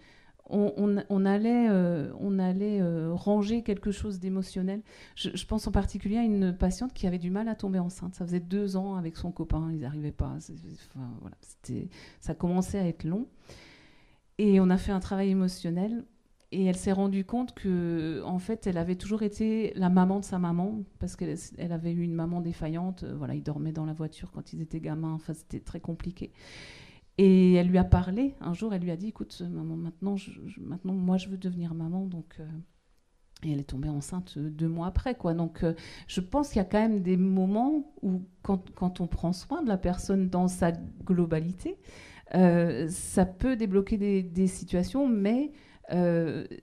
Speaker 3: on allait ranger quelque chose d'émotionnel. Je pense en particulier à une patiente qui avait du mal à tomber enceinte. Ça faisait 2 ans avec son copain, ils n'arrivaient pas. Voilà, ça commençait à être long. Et on a fait un travail émotionnel et elle s'est rendue compte que, en fait, elle avait toujours été la maman de sa maman parce qu'elle avait eu une maman défaillante. Voilà, ils dormaient dans la voiture quand ils étaient gamins. Enfin, c'était très compliqué. Et elle lui a parlé. Un jour, elle lui a dit, écoute, maman, maintenant, moi, je veux devenir maman. Donc, et elle est tombée enceinte 2 mois après, quoi. Donc, je pense qu'il y a quand même des moments où, quand on prend soin de la personne dans sa globalité, ça peut débloquer des situations, mais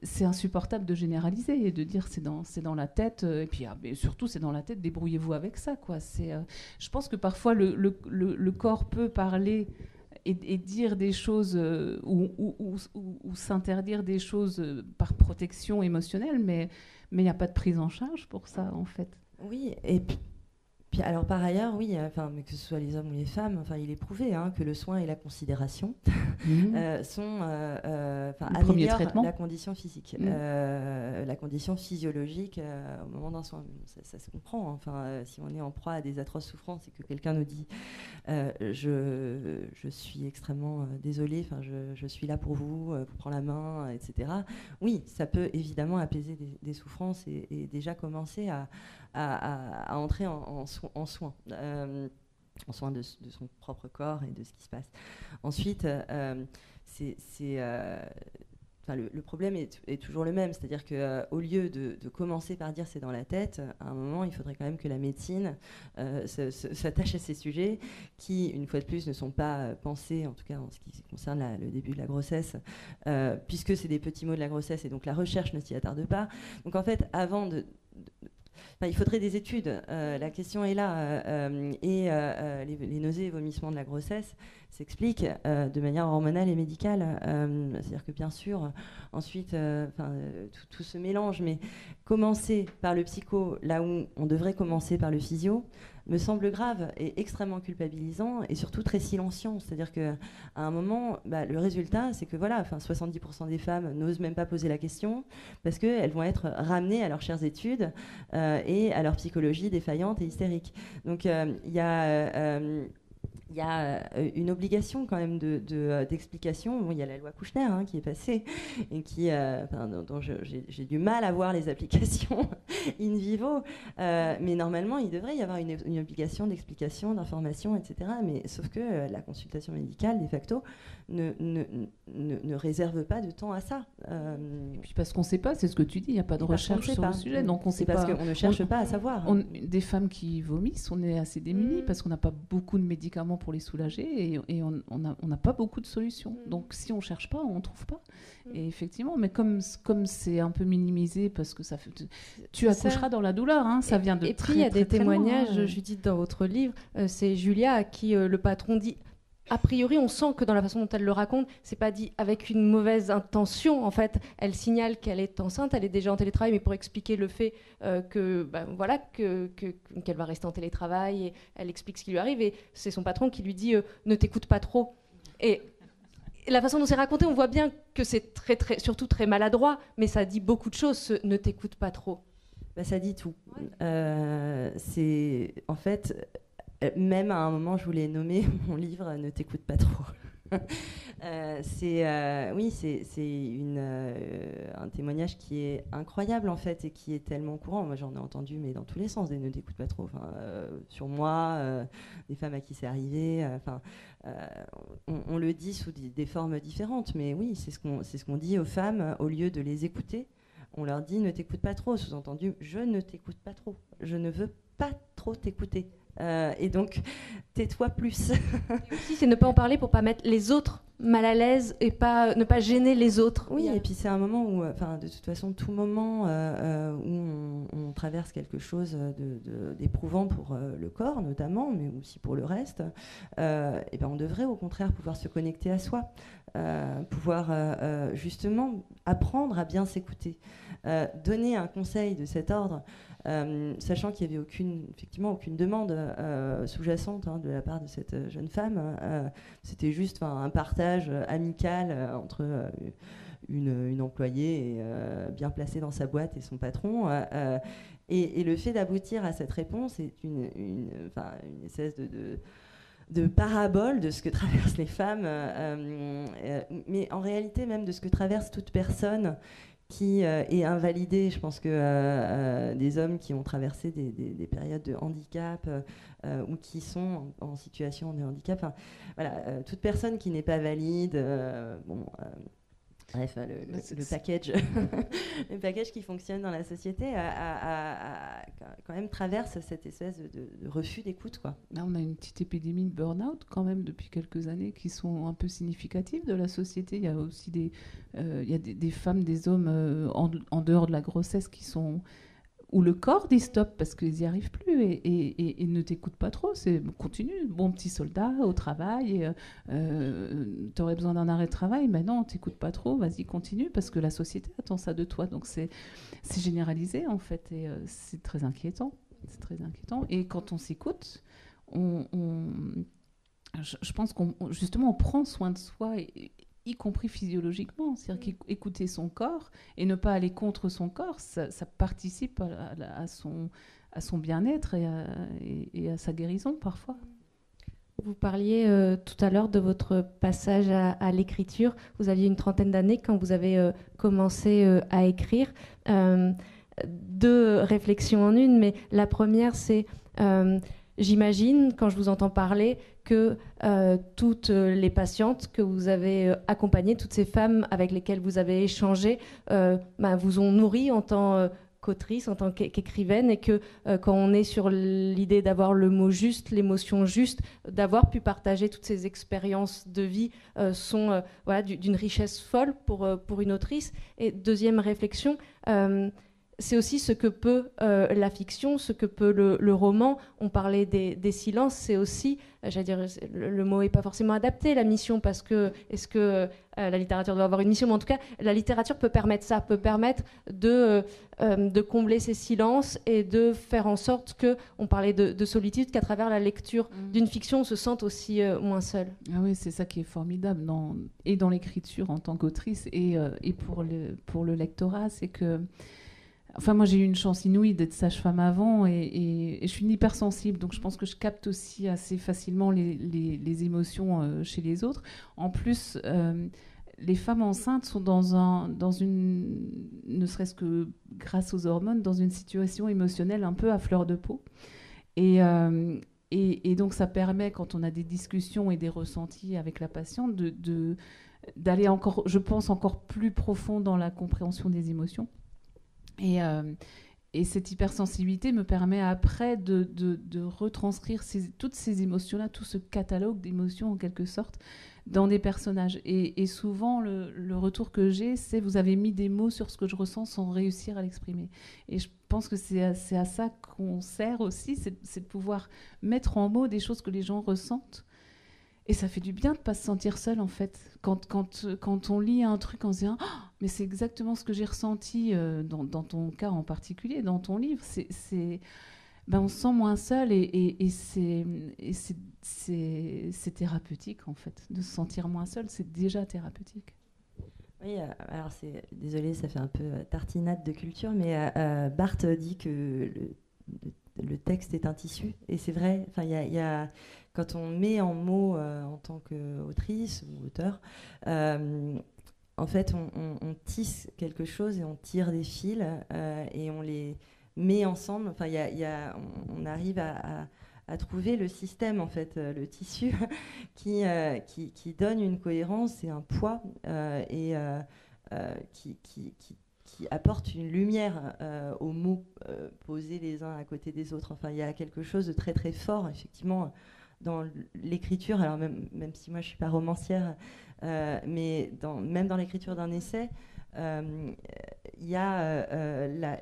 Speaker 3: c'est insupportable de généraliser et de dire c'est dans la tête, et puis mais surtout c'est dans la tête, débrouillez-vous avec ça, quoi. Je pense que parfois le corps peut parler et dire des choses ou s'interdire des choses par protection émotionnelle, mais il n'y a pas de prise en charge pour ça, en fait.
Speaker 2: Oui, et puis alors par ailleurs, oui, mais que ce soit les hommes ou les femmes, il est prouvé que le soin et la considération sont améliorent la condition physique, la condition physiologique au moment d'un soin. Ça se comprend. Si on est en proie à des atroces souffrances et que quelqu'un nous dit je suis extrêmement désolée, je suis là pour vous, vous prends la main, etc. Oui, ça peut évidemment apaiser des souffrances et déjà commencer à entrer en soin de son propre corps et de ce qui se passe. Ensuite, le problème est toujours le même, c'est-à-dire qu'au lieu de commencer par dire c'est dans la tête, à un moment, il faudrait quand même que la médecine s'attache à ces sujets qui, une fois de plus, ne sont pas pensés, en tout cas en ce qui concerne le début de la grossesse, puisque c'est des petits mots de la grossesse et donc la recherche ne s'y attarde pas. Donc en fait, avant il faudrait des études. La question est là. Les nausées et vomissements de la grossesse s'expliquent de manière hormonale et médicale. C'est-à-dire que bien sûr, ensuite, tout se mélange. Mais commencer par le psycho, là où on devrait commencer par le physio, me semble grave et extrêmement culpabilisant et surtout très silenciant. C'est-à-dire qu'à un moment, le résultat, c'est que 70% des femmes n'osent même pas poser la question parce qu'elles vont être ramenées à leurs chères études et à leur psychologie défaillante et hystérique. Donc il y a il y a une obligation quand même d'explication. Bon, il y a la loi Kouchner qui est passée et dont j'ai du mal à voir les applications in vivo. Mais normalement, il devrait y avoir une obligation d'explication, d'information, etc. Mais sauf que la consultation médicale, de facto, ne réserve pas de temps à ça.
Speaker 3: Et puis parce qu'on ne sait pas, c'est ce que tu dis, il n'y a pas de recherche sur le sujet. Donc on sait
Speaker 2: parce
Speaker 3: pas.
Speaker 2: qu'on ne cherche pas à savoir.
Speaker 3: Des femmes qui vomissent, on est assez démunis parce qu'on n'a pas beaucoup de médicaments pour les soulager et on n'a pas beaucoup de solutions. Donc si on ne cherche pas, on ne trouve pas. Et effectivement, mais comme c'est un peu minimisé parce que tu accoucheras dans la douleur, ça vient de très, très,
Speaker 1: puis il y a des témoignages,
Speaker 3: loin.
Speaker 1: Judith, dans votre livre, c'est Julia à qui le patron dit. A priori, on sent que dans la façon dont elle le raconte, c'est pas dit avec une mauvaise intention. En fait, elle signale qu'elle est enceinte, elle est déjà en télétravail, mais pour expliquer le fait qu'elle va rester en télétravail, et elle explique ce qui lui arrive. Et c'est son patron qui lui dit ne t'écoute pas trop. Et la façon dont c'est raconté, on voit bien que c'est surtout très maladroit, mais ça dit beaucoup de choses. Ne t'écoute pas trop.
Speaker 2: Ça dit tout. C'est en fait. Même à un moment, je voulais nommer mon livre « Ne t'écoute pas trop ». C'est un témoignage qui est incroyable en fait et qui est tellement courant. Moi, j'en ai entendu, mais dans tous les sens, des « ne t'écoute pas trop ». Sur moi, des femmes à qui c'est arrivé. On le dit sous des formes différentes, mais oui, c'est ce qu'on dit aux femmes au lieu de les écouter. On leur dit « ne t'écoute pas trop », sous-entendu « je ne t'écoute pas trop, je ne veux pas trop t'écouter ». Et donc, tais-toi plus.
Speaker 1: Et aussi, c'est ne pas en parler pour ne pas mettre les autres mal à l'aise et ne pas gêner les autres.
Speaker 2: Oui, et puis c'est un moment où, de toute façon, tout moment où on traverse quelque chose d'éprouvant pour le corps, notamment, mais aussi pour le reste, on devrait au contraire pouvoir se connecter à soi, pouvoir justement apprendre à bien s'écouter. Donner un conseil de cet ordre, sachant qu'il n'y avait effectivement aucune demande sous-jacente de la part de cette jeune femme. C'était juste un partage amical entre une employée bien placée dans sa boîte et son patron. Et le fait d'aboutir à cette réponse est une espèce de parabole de ce que traversent les femmes, mais en réalité même de ce que traverse toute personne qui est invalidée. Je pense que des hommes qui ont traversé des périodes de handicap ou qui sont en situation de handicap, toute personne qui n'est pas valide, bref, le package, le package qui fonctionne dans la société quand même traverse cette espèce de refus d'écoute, quoi.
Speaker 3: Là, on a une petite épidémie de burn-out quand même depuis quelques années qui sont un peu significatives de la société. Il y a aussi des femmes, des hommes en dehors de la grossesse où le corps dit stop parce qu'ils n'y arrivent plus et ne t'écoutent pas trop. C'est continue, bon petit soldat au travail, tu aurais besoin d'un arrêt de travail, mais non, t'écoutes pas trop, vas-y continue parce que la société attend ça de toi. Donc c'est généralisé en fait et c'est très inquiétant. C'est très inquiétant. Et quand on s'écoute, je pense justement on prend soin de soi y compris physiologiquement, c'est-à-dire qu'écouter son corps et ne pas aller contre son corps, ça participe à son bien-être et à sa guérison parfois.
Speaker 1: Vous parliez tout à l'heure de votre passage à l'écriture. Vous aviez une trentaine d'années quand vous avez commencé à écrire. Deux réflexions en une, mais la première, c'est... j'imagine, quand je vous entends parler, que toutes les patientes que vous avez accompagnées, toutes ces femmes avec lesquelles vous avez échangé, vous ont nourri en tant qu'autrice, en tant qu'écrivaine, et que quand on est sur l'idée d'avoir le mot juste, l'émotion juste, d'avoir pu partager toutes ces expériences de vie sont d'une richesse folle pour une autrice. Et deuxième réflexion, c'est aussi ce que peut la fiction, ce que peut le roman. On parlait des silences, c'est aussi, j'allais dire, le mot n'est pas forcément adapté, la mission, parce que est-ce que la littérature doit avoir une mission, mais en tout cas, la littérature peut permettre ça, peut permettre de combler ces silences et de faire en sorte qu'on parlait de solitude, qu'à travers la lecture d'une fiction, on se sente aussi moins seul.
Speaker 3: Ah oui, c'est ça qui est formidable, dans l'écriture en tant qu'autrice et pour le lectorat, c'est que Enfin, moi, j'ai eu une chance inouïe d'être sage-femme avant et je suis une hypersensible, donc je pense que je capte aussi assez facilement les émotions chez les autres. En plus, les femmes enceintes sont dans une, ne serait-ce que grâce aux hormones, dans une situation émotionnelle un peu à fleur de peau. Et donc, ça permet, quand on a des discussions et des ressentis avec la patiente, d'aller encore, je pense, encore plus profond dans la compréhension des émotions. Et cette hypersensibilité me permet après de retranscrire toutes ces émotions-là, tout ce catalogue d'émotions en quelque sorte, dans des personnages. Et souvent, le retour que j'ai, c'est vous avez mis des mots sur ce que je ressens sans réussir à l'exprimer. Et je pense que c'est à ça qu'on sert aussi, c'est de pouvoir mettre en mots des choses que les gens ressentent. Et ça fait du bien de ne pas se sentir seul, en fait. Quand on lit un truc en se disant oh, mais c'est exactement ce que j'ai ressenti dans ton cas en particulier, dans ton livre, ben on se sent moins seul et c'est thérapeutique, en fait. De se sentir moins seul, c'est déjà thérapeutique.
Speaker 2: Oui, alors désolée, ça fait un peu tartinade de culture, mais Barthes dit que le texte est un tissu, et c'est vrai. Enfin, il y a quand on met en mots en tant qu'autrice ou auteur, en fait, on tisse quelque chose et on tire des fils et on les met ensemble. Enfin, on arrive à trouver le système, en fait, le tissu qui donne une cohérence et un poids et qui apporte une lumière aux mots posés les uns à côté des autres. Enfin, il y a quelque chose de très très fort, effectivement, dans l'écriture. Alors même si moi je suis pas romancière, mais même dans l'écriture d'un essai, il y a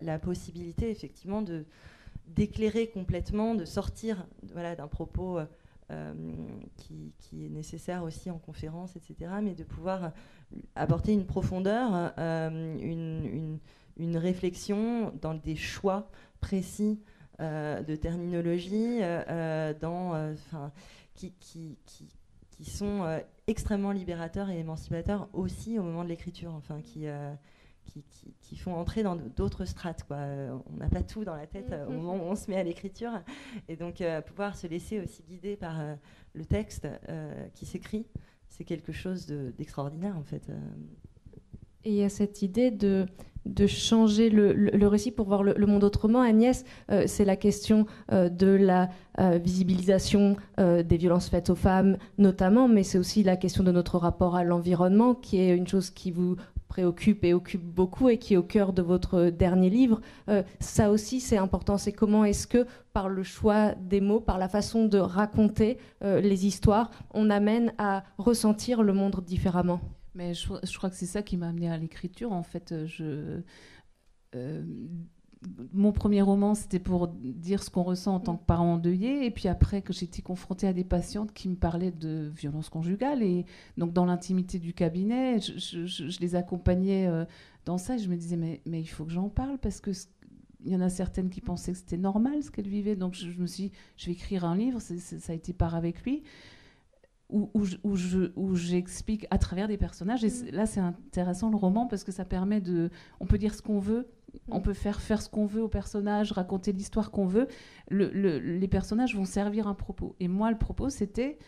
Speaker 2: la possibilité, effectivement, d'éclairer complètement, de sortir d'un propos qui est nécessaire aussi en conférence, etc., mais de pouvoir apporter une profondeur, une réflexion dans des choix précis de terminologie, qui sont extrêmement libérateurs et émancipateurs aussi au moment de l'écriture, enfin, qui font entrer dans d'autres strates, quoi. On n'a pas tout dans la tête au moment où on se met à l'écriture, et donc pouvoir se laisser aussi guider par le texte qui s'écrit, c'est quelque chose d'extraordinaire, en fait.
Speaker 1: Et il y a cette idée de changer le récit pour voir le monde autrement. Agnès, c'est la question de la visibilisation des violences faites aux femmes notamment, mais c'est aussi la question de notre rapport à l'environnement, qui est une chose qui vous préoccupe et occupe beaucoup et qui est au cœur de votre dernier livre. Ça aussi, c'est important. C'est comment est-ce que, par le choix des mots, par la façon de raconter les histoires, on amène à ressentir le monde différemment.
Speaker 3: Mais je crois que c'est ça qui m'a amenée à l'écriture. En fait, mon premier roman, c'était pour dire ce qu'on ressent en tant que parent endeuillé. Et puis après, que j'étais confrontée à des patientes qui me parlaient de violences conjugales. Et donc, dans l'intimité du cabinet, je les accompagnais dans ça. Et je me disais, mais il faut que j'en parle parce que il y en a certaines qui pensaient que c'était normal ce qu'elles vivaient. Donc, je me suis dit, je vais écrire un livre. Ça a été part avec lui. Où j'explique à travers des personnages. Et là, c'est intéressant, le roman, parce que ça permet de... On peut dire ce qu'on veut, on peut faire ce qu'on veut aux personnages, raconter l'histoire qu'on veut. Les personnages vont servir un propos. Et moi, le propos, c'était...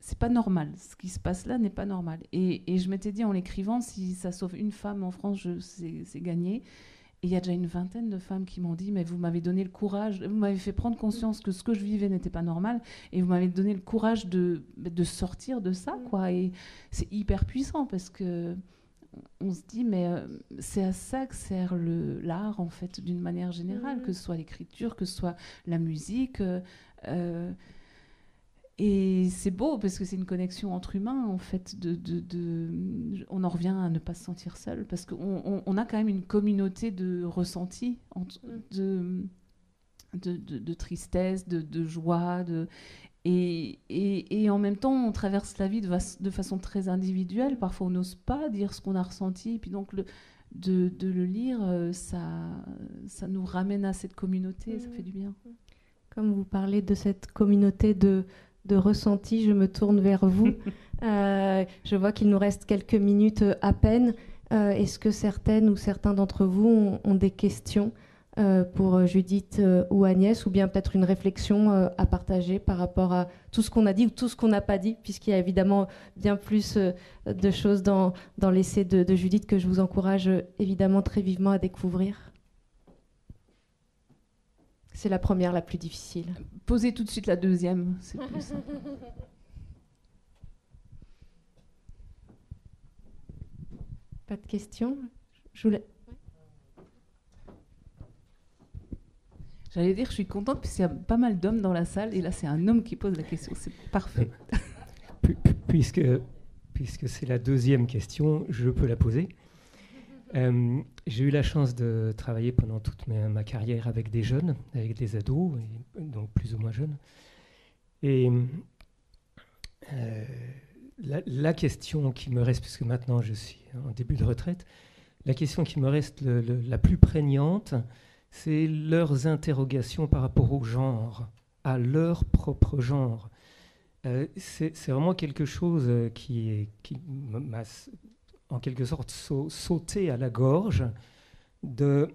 Speaker 3: C'est pas normal. Ce qui se passe là n'est pas normal. Et je m'étais dit, en l'écrivant, si ça sauve une femme en France, c'est gagné. Et il y a déjà une vingtaine de femmes qui m'ont dit, mais vous m'avez donné le courage, vous m'avez fait prendre conscience que ce que je vivais n'était pas normal, et vous m'avez donné le courage de sortir de ça, quoi. Et c'est hyper puissant, parce que on se dit, mais c'est à ça que sert l'art, en fait, d'une manière générale, que ce soit l'écriture, que ce soit la musique. Et c'est beau parce que c'est une connexion entre humains, en fait. On en revient à ne pas se sentir seul parce qu'on a quand même une communauté de ressentis, de tristesse, de joie. Et en même temps, on traverse la vie de façon très individuelle. Parfois, on n'ose pas dire ce qu'on a ressenti. Et puis donc, de le lire, ça nous ramène à cette communauté. Ça fait du bien.
Speaker 1: Comme vous parlez de cette communauté de ressenti, je me tourne vers vous. Je vois qu'il nous reste quelques minutes à peine. Est-ce que certaines ou certains d'entre vous ont des questions pour Judith ou Agnès, ou bien peut-être une réflexion à partager par rapport à tout ce qu'on a dit ou tout ce qu'on n'a pas dit, puisqu'il y a évidemment bien plus de choses dans l'essai de Judith que je vous encourage évidemment très vivement à découvrir. C'est la première, la plus difficile.
Speaker 3: Posez tout de suite la deuxième, c'est plus simple.
Speaker 1: Pas de questions? Je voulais...
Speaker 3: J'allais dire, je suis contente puisqu'il y a pas mal d'hommes dans la salle et là, c'est un homme qui pose la question. C'est parfait.
Speaker 4: Puisque c'est la deuxième question, je peux la poser. J'ai eu la chance de travailler pendant toute ma carrière avec des jeunes, avec des ados, et donc plus ou moins jeunes. Et la question qui me reste, puisque maintenant je suis en début de retraite, la question qui me reste la plus prégnante, c'est leurs interrogations par rapport au genre, à leur propre genre. C'est vraiment quelque chose qui m'a en quelque sorte sauté à la gorge, de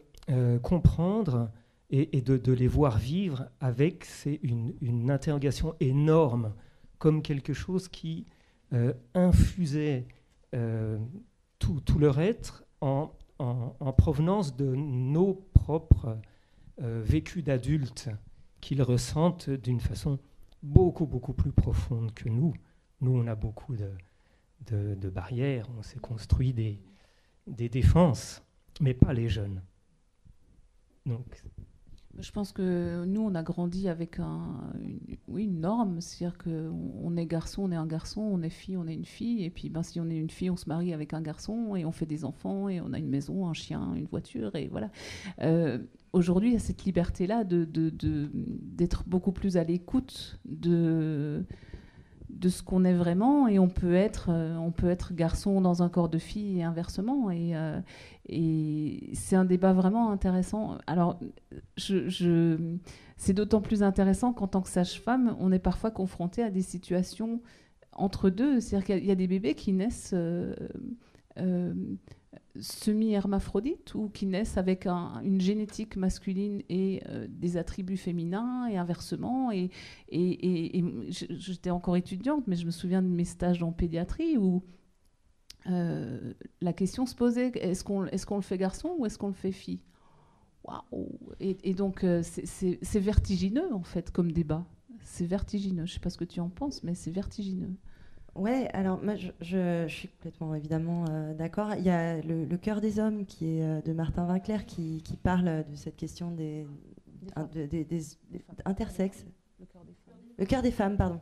Speaker 4: comprendre et de les voir vivre avec une interrogation énorme, comme quelque chose qui infusait tout leur être en provenance de nos propres vécus d'adultes qu'ils ressentent d'une façon beaucoup, beaucoup plus profonde que nous. Nous, on a beaucoup de barrières, on s'est construit des défenses, mais pas les jeunes. Donc,
Speaker 3: je pense que nous, on a grandi avec une norme, c'est-à-dire qu'on est garçon, on est un garçon, on est fille, on est une fille, et puis si on est une fille, on se marie avec un garçon, et on fait des enfants, et on a une maison, un chien, une voiture, et voilà. Aujourd'hui, il y a cette liberté-là d'être beaucoup plus à l'écoute de ce qu'on est vraiment, et on peut être garçon dans un corps de fille et inversement, et c'est un débat vraiment intéressant. Alors c'est d'autant plus intéressant qu'en tant que sage-femme, on est parfois confronté à des situations entre deux, c'est-à-dire qu'il y a des bébés qui naissent semi-hermaphrodites ou qui naissent avec une génétique masculine et des attributs féminins et inversement. Et j'étais encore étudiante, mais je me souviens de mes stages en pédiatrie où la question se posait, est-ce qu'on le fait garçon ou est-ce qu'on le fait fille? Waouh! Et donc c'est vertigineux en fait comme débat. C'est vertigineux. Je ne sais pas ce que tu en penses, mais c'est vertigineux.
Speaker 2: Ouais, alors moi je suis complètement évidemment d'accord. Il y a le cœur des hommes qui est de Martin Winkler qui parle de cette question des intersexes. Le cœur des femmes, pardon.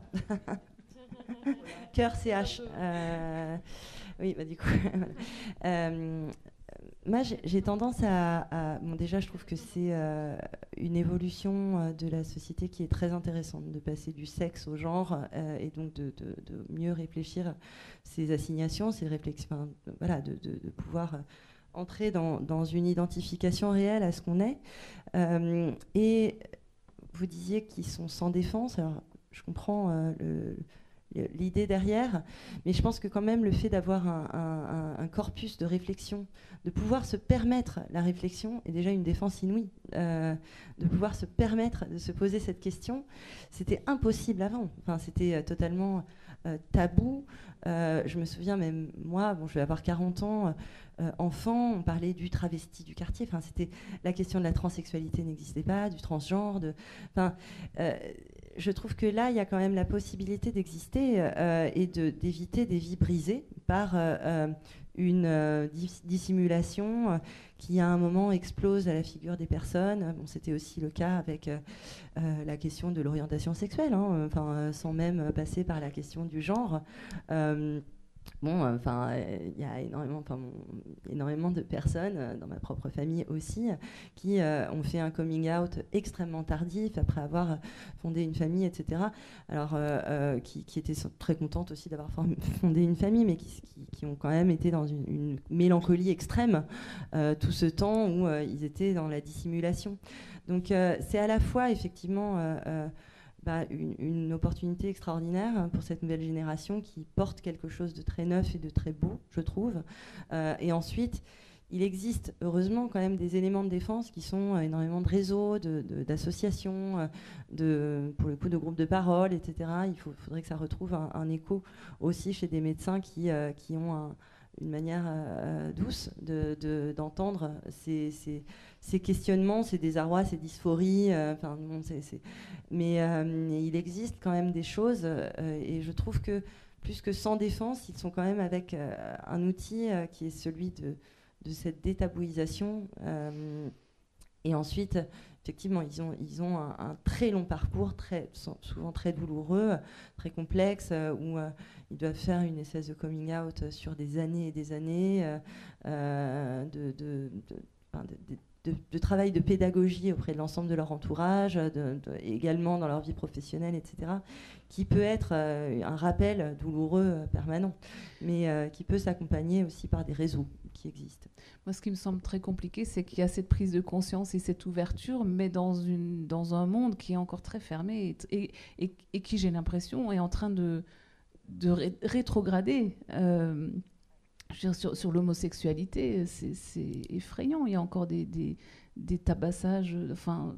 Speaker 2: Cœur CH. Oui, bah du coup. Moi, j'ai tendance bon, déjà, je trouve que c'est une évolution de la société qui est très intéressante, de passer du sexe au genre et donc de mieux réfléchir ces assignations, ces réflexions, voilà, de pouvoir entrer dans une identification réelle à ce qu'on est. Et vous disiez qu'ils sont sans défense. Alors, je comprends l'idée derrière, mais je pense que quand même le fait d'avoir un corpus de réflexion, de pouvoir se permettre la réflexion est déjà une défense inouïe. De pouvoir se permettre de se poser cette question, c'était impossible avant. Enfin, c'était totalement tabou. Je me souviens même, moi, bon, je vais avoir 40 ans, enfant, on parlait du travesti du quartier. Enfin, c'était la question de la transsexualité n'existait pas, du transgenre. Je trouve que là, il y a quand même la possibilité d'exister et d'éviter des vies brisées par une dissimulation qui, à un moment, explose à la figure des personnes. Bon, c'était aussi le cas avec la question de l'orientation sexuelle, hein, sans même passer par la question du genre. Bon, il y a énormément de personnes, dans ma propre famille aussi, qui ont fait un coming out extrêmement tardif après avoir fondé une famille, etc. Alors, qui étaient très contentes aussi d'avoir fondé une famille, mais qui ont quand même été dans une mélancolie extrême tout ce temps où ils étaient dans la dissimulation. Donc, c'est à la fois, effectivement, une opportunité extraordinaire pour cette nouvelle génération qui porte quelque chose de très neuf et de très beau, je trouve. Et ensuite, il existe heureusement quand même des éléments de défense qui sont énormément de réseaux, d'associations, pour le coup de groupes de parole, etc. Il faudrait que ça retrouve un écho aussi chez des médecins qui ont une manière douce d'entendre ces questionnements, ces désarrois, ces dysphories. Mais il existe quand même des choses et je trouve que plus que sans défense, ils sont quand même avec un outil qui est celui de cette détabouisation. Et ensuite, effectivement, ils ont un très long parcours, souvent très douloureux, très complexe, où ils doivent faire une espèce de coming out sur des années et des années de travail de pédagogie auprès de l'ensemble de leur entourage, également dans leur vie professionnelle, etc., qui peut être un rappel douloureux permanent, mais qui peut s'accompagner aussi par des réseaux qui existent.
Speaker 3: Moi, ce qui me semble très compliqué, c'est qu'il y a cette prise de conscience et cette ouverture, mais dans un monde qui est encore très fermé et qui, j'ai l'impression, est en train de rétrograder. Je veux dire, sur l'homosexualité, c'est effrayant. Il y a encore des tabassages. Enfin,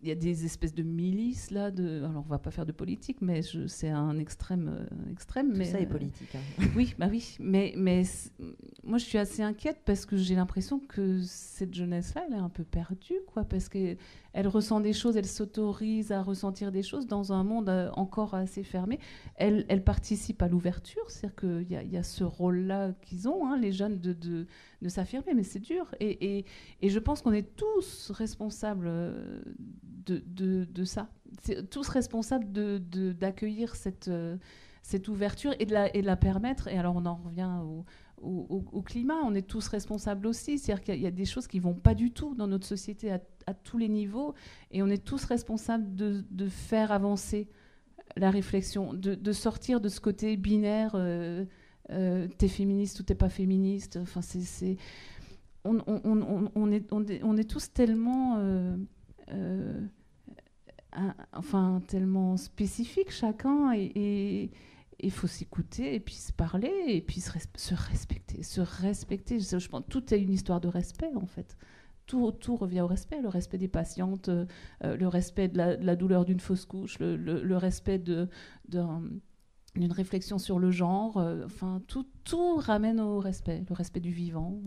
Speaker 3: il y a des espèces de milices là. Alors, on ne va pas faire de politique, mais c'est un extrême.
Speaker 2: Tout
Speaker 3: mais
Speaker 2: ça est politique. Hein.
Speaker 3: Oui, bah oui. Mais moi, je suis assez inquiète parce que j'ai l'impression que cette jeunesse-là, elle est un peu perdue, quoi, parce qu'elle ressent des choses, elle s'autorise à ressentir des choses dans un monde encore assez fermé. Elle participe à l'ouverture, c'est-à-dire qu'il y a ce rôle-là qu'ils ont, hein, les jeunes, de s'affirmer, mais c'est dur. Et je pense qu'on est tous responsables de ça. Tous responsables d'accueillir cette ouverture et de la permettre. Et alors, on en revient au climat, on est tous responsables aussi. C'est-à-dire qu'il y a des choses qui ne vont pas du tout dans notre société à tous les niveaux, et on est tous responsables de faire avancer la réflexion, de sortir de ce côté binaire, t'es féministe ou t'es pas féministe. Enfin, on est tous tellement... tellement spécifiques chacun, et il faut s'écouter et puis se parler et puis se respecter. Je pense que tout est une histoire de respect, en fait. Tout revient au respect, le respect des patientes, le respect de la douleur d'une fausse couche, le respect d'une réflexion sur le genre. Tout ramène au respect, le respect du vivant.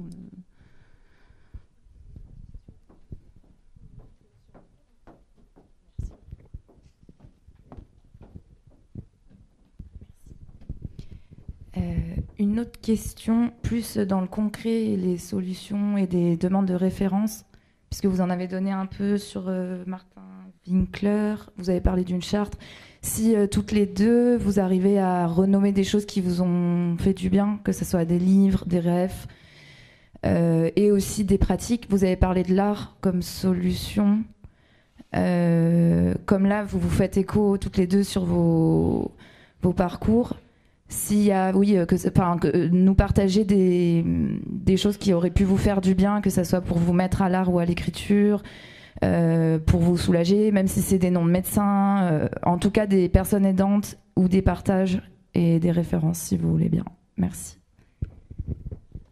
Speaker 5: Une autre question, plus dans le concret, les solutions et des demandes de référence, puisque vous en avez donné un peu sur Martin Winkler, vous avez parlé d'une charte. Si toutes les deux, vous arrivez à renommer des choses qui vous ont fait du bien, que ce soit des livres, des rêves, et aussi des pratiques. Vous avez parlé de l'art comme solution. Comme là, vous vous faites écho toutes les deux sur vos parcours. S'il y a, que nous partager des choses qui auraient pu vous faire du bien, que ce soit pour vous mettre à l'art ou à l'écriture, pour vous soulager, même si c'est des noms de médecins, en tout cas des personnes aidantes ou des partages et des références, si vous voulez bien. Merci.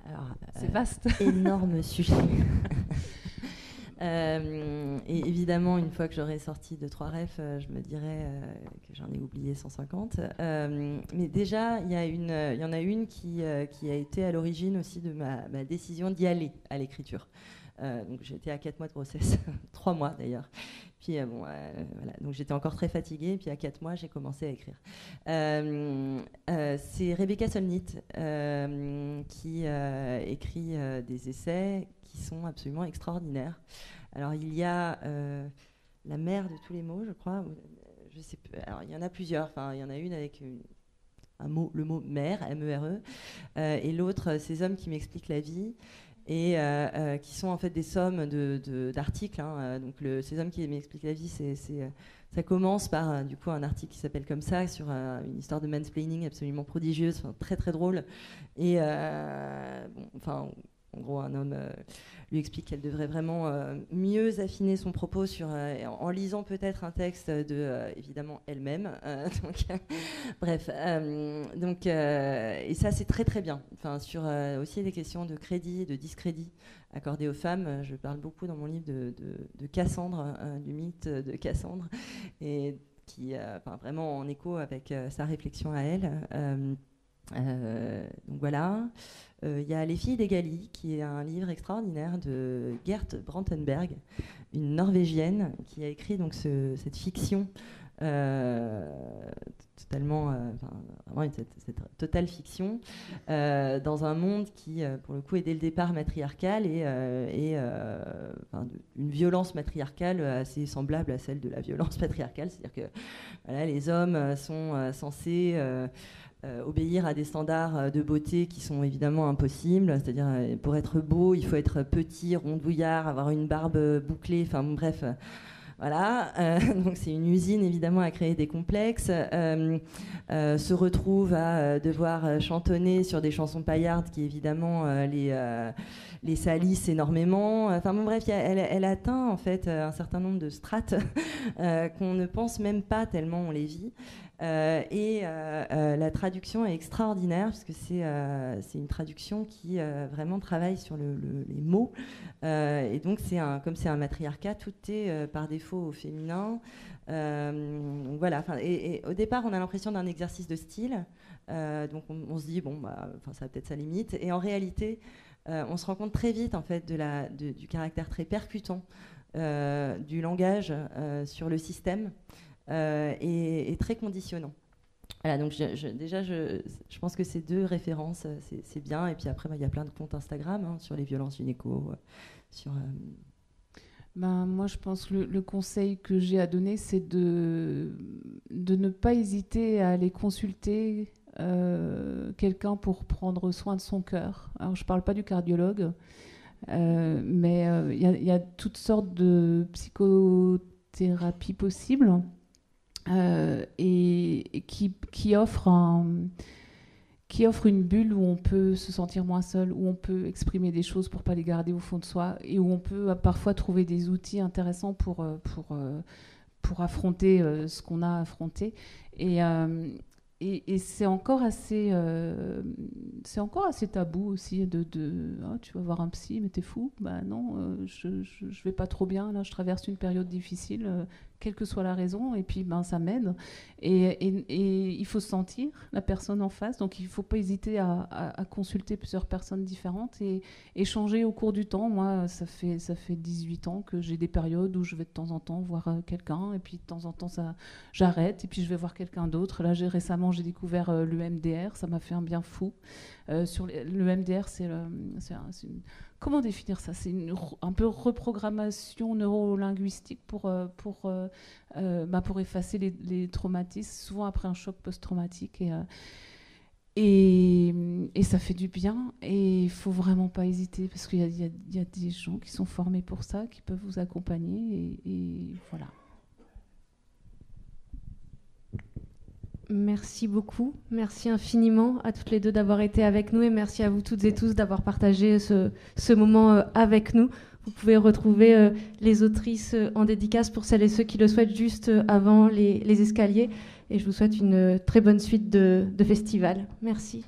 Speaker 3: Alors, c'est vaste.
Speaker 2: Énorme sujet. Et évidemment, une fois que j'aurai sorti 2-3 refs, je me dirais que j'en ai oublié 150. Mais déjà, il y en a une qui a été à l'origine aussi de ma décision d'y aller à l'écriture. Donc j'étais à 4 mois de grossesse, 3 mois d'ailleurs. Puis voilà. Donc j'étais encore très fatiguée. Puis à 4 mois, j'ai commencé à écrire. C'est Rebecca Solnit qui écrit des essais qui sont absolument extraordinaires. Alors il y a la mère de tous les mots, je crois. Je sais plus. Alors il y en a plusieurs. Enfin, il y en a une avec le mot mère, M-E-R-E, et l'autre, ces hommes qui m'expliquent la vie. Et qui sont en fait des sommes d'articles. Hein. Donc ces hommes qui m'expliquent la vie, ça commence par du coup un article qui s'appelle comme ça, sur une histoire de mansplaining absolument prodigieuse, très très drôle. Et en gros, un homme lui explique qu'elle devrait vraiment mieux affiner son propos en lisant peut-être un texte de, évidemment, elle-même. Bref, et ça, c'est très très bien. Enfin, sur aussi des questions de crédit et de discrédit accordé aux femmes. Je parle beaucoup dans mon livre de Cassandre, du mythe de Cassandre, et qui, vraiment en écho avec sa réflexion à elle. Donc voilà. Il y a Les filles d'Egali, qui est un livre extraordinaire de Gert Brantenberg, une Norvégienne qui a écrit donc cette fiction totalement, vraiment cette totale fiction dans un monde qui, pour le coup, est dès le départ matriarcal et une violence matriarcale assez semblable à celle de la violence patriarcale, c'est-à-dire que voilà, les hommes sont censés obéir à des standards de beauté qui sont évidemment impossibles, c'est-à-dire pour être beau, il faut être petit, rondouillard, avoir une barbe bouclée, enfin bref, voilà. Donc c'est une usine évidemment à créer des complexes, se retrouve à devoir chantonner sur des chansons paillardes qui évidemment les salissent énormément. Enfin bon, bref, elle atteint en fait un certain nombre de strates qu'on ne pense même pas tellement on les vit. La traduction est extraordinaire parce que c'est une traduction qui vraiment travaille sur les mots. Et donc, comme c'est un matriarcat, tout est par défaut au féminin. Donc voilà. Et au départ, on a l'impression d'un exercice de style. Donc on se dit, bon, ça a peut-être sa limite. Et en réalité, on se rend compte très vite en fait, du caractère très percutant du langage sur le système. Et très conditionnant. Voilà, donc je pense que ces deux références, c'est bien. Et puis après, il y a plein de comptes Instagram sur les violences gynéco.
Speaker 3: Moi, je pense que le conseil que j'ai à donner, c'est de ne pas hésiter à aller consulter quelqu'un pour prendre soin de son cœur. Alors, je ne parle pas du cardiologue, mais il y a toutes sortes de psychothérapies possibles. Et qui offre une bulle où on peut se sentir moins seul, où on peut exprimer des choses pour pas les garder au fond de soi et où on peut parfois trouver des outils intéressants pour affronter ce qu'on a affronté. Et c'est encore assez tabou aussi tu vas voir un psy mais t'es fou. Non, je vais pas trop bien là, je traverse une période difficile, quelle que soit la raison, et puis ça m'aide et il faut sentir la personne en face, donc il faut pas hésiter à consulter plusieurs personnes différentes et échanger au cours du temps. Moi ça fait 18 ans que j'ai des périodes où je vais de temps en temps voir quelqu'un et puis de temps en temps j'arrête et puis je vais voir quelqu'un d'autre. Là récemment j'ai découvert l'EMDR, ça m'a fait un bien fou. Sur l'EMDR, comment définir ça? C'est un peu reprogrammation neurolinguistique pour effacer les traumatismes, souvent après un choc post-traumatique. Et ça fait du bien et il ne faut vraiment pas hésiter parce qu'il y a des gens qui sont formés pour ça, qui peuvent vous accompagner et voilà.
Speaker 1: Merci beaucoup, merci infiniment à toutes les deux d'avoir été avec nous et merci à vous toutes et tous d'avoir partagé ce moment avec nous. Vous pouvez retrouver les autrices en dédicace pour celles et ceux qui le souhaitent juste avant les escaliers et je vous souhaite une très bonne suite de festival. Merci.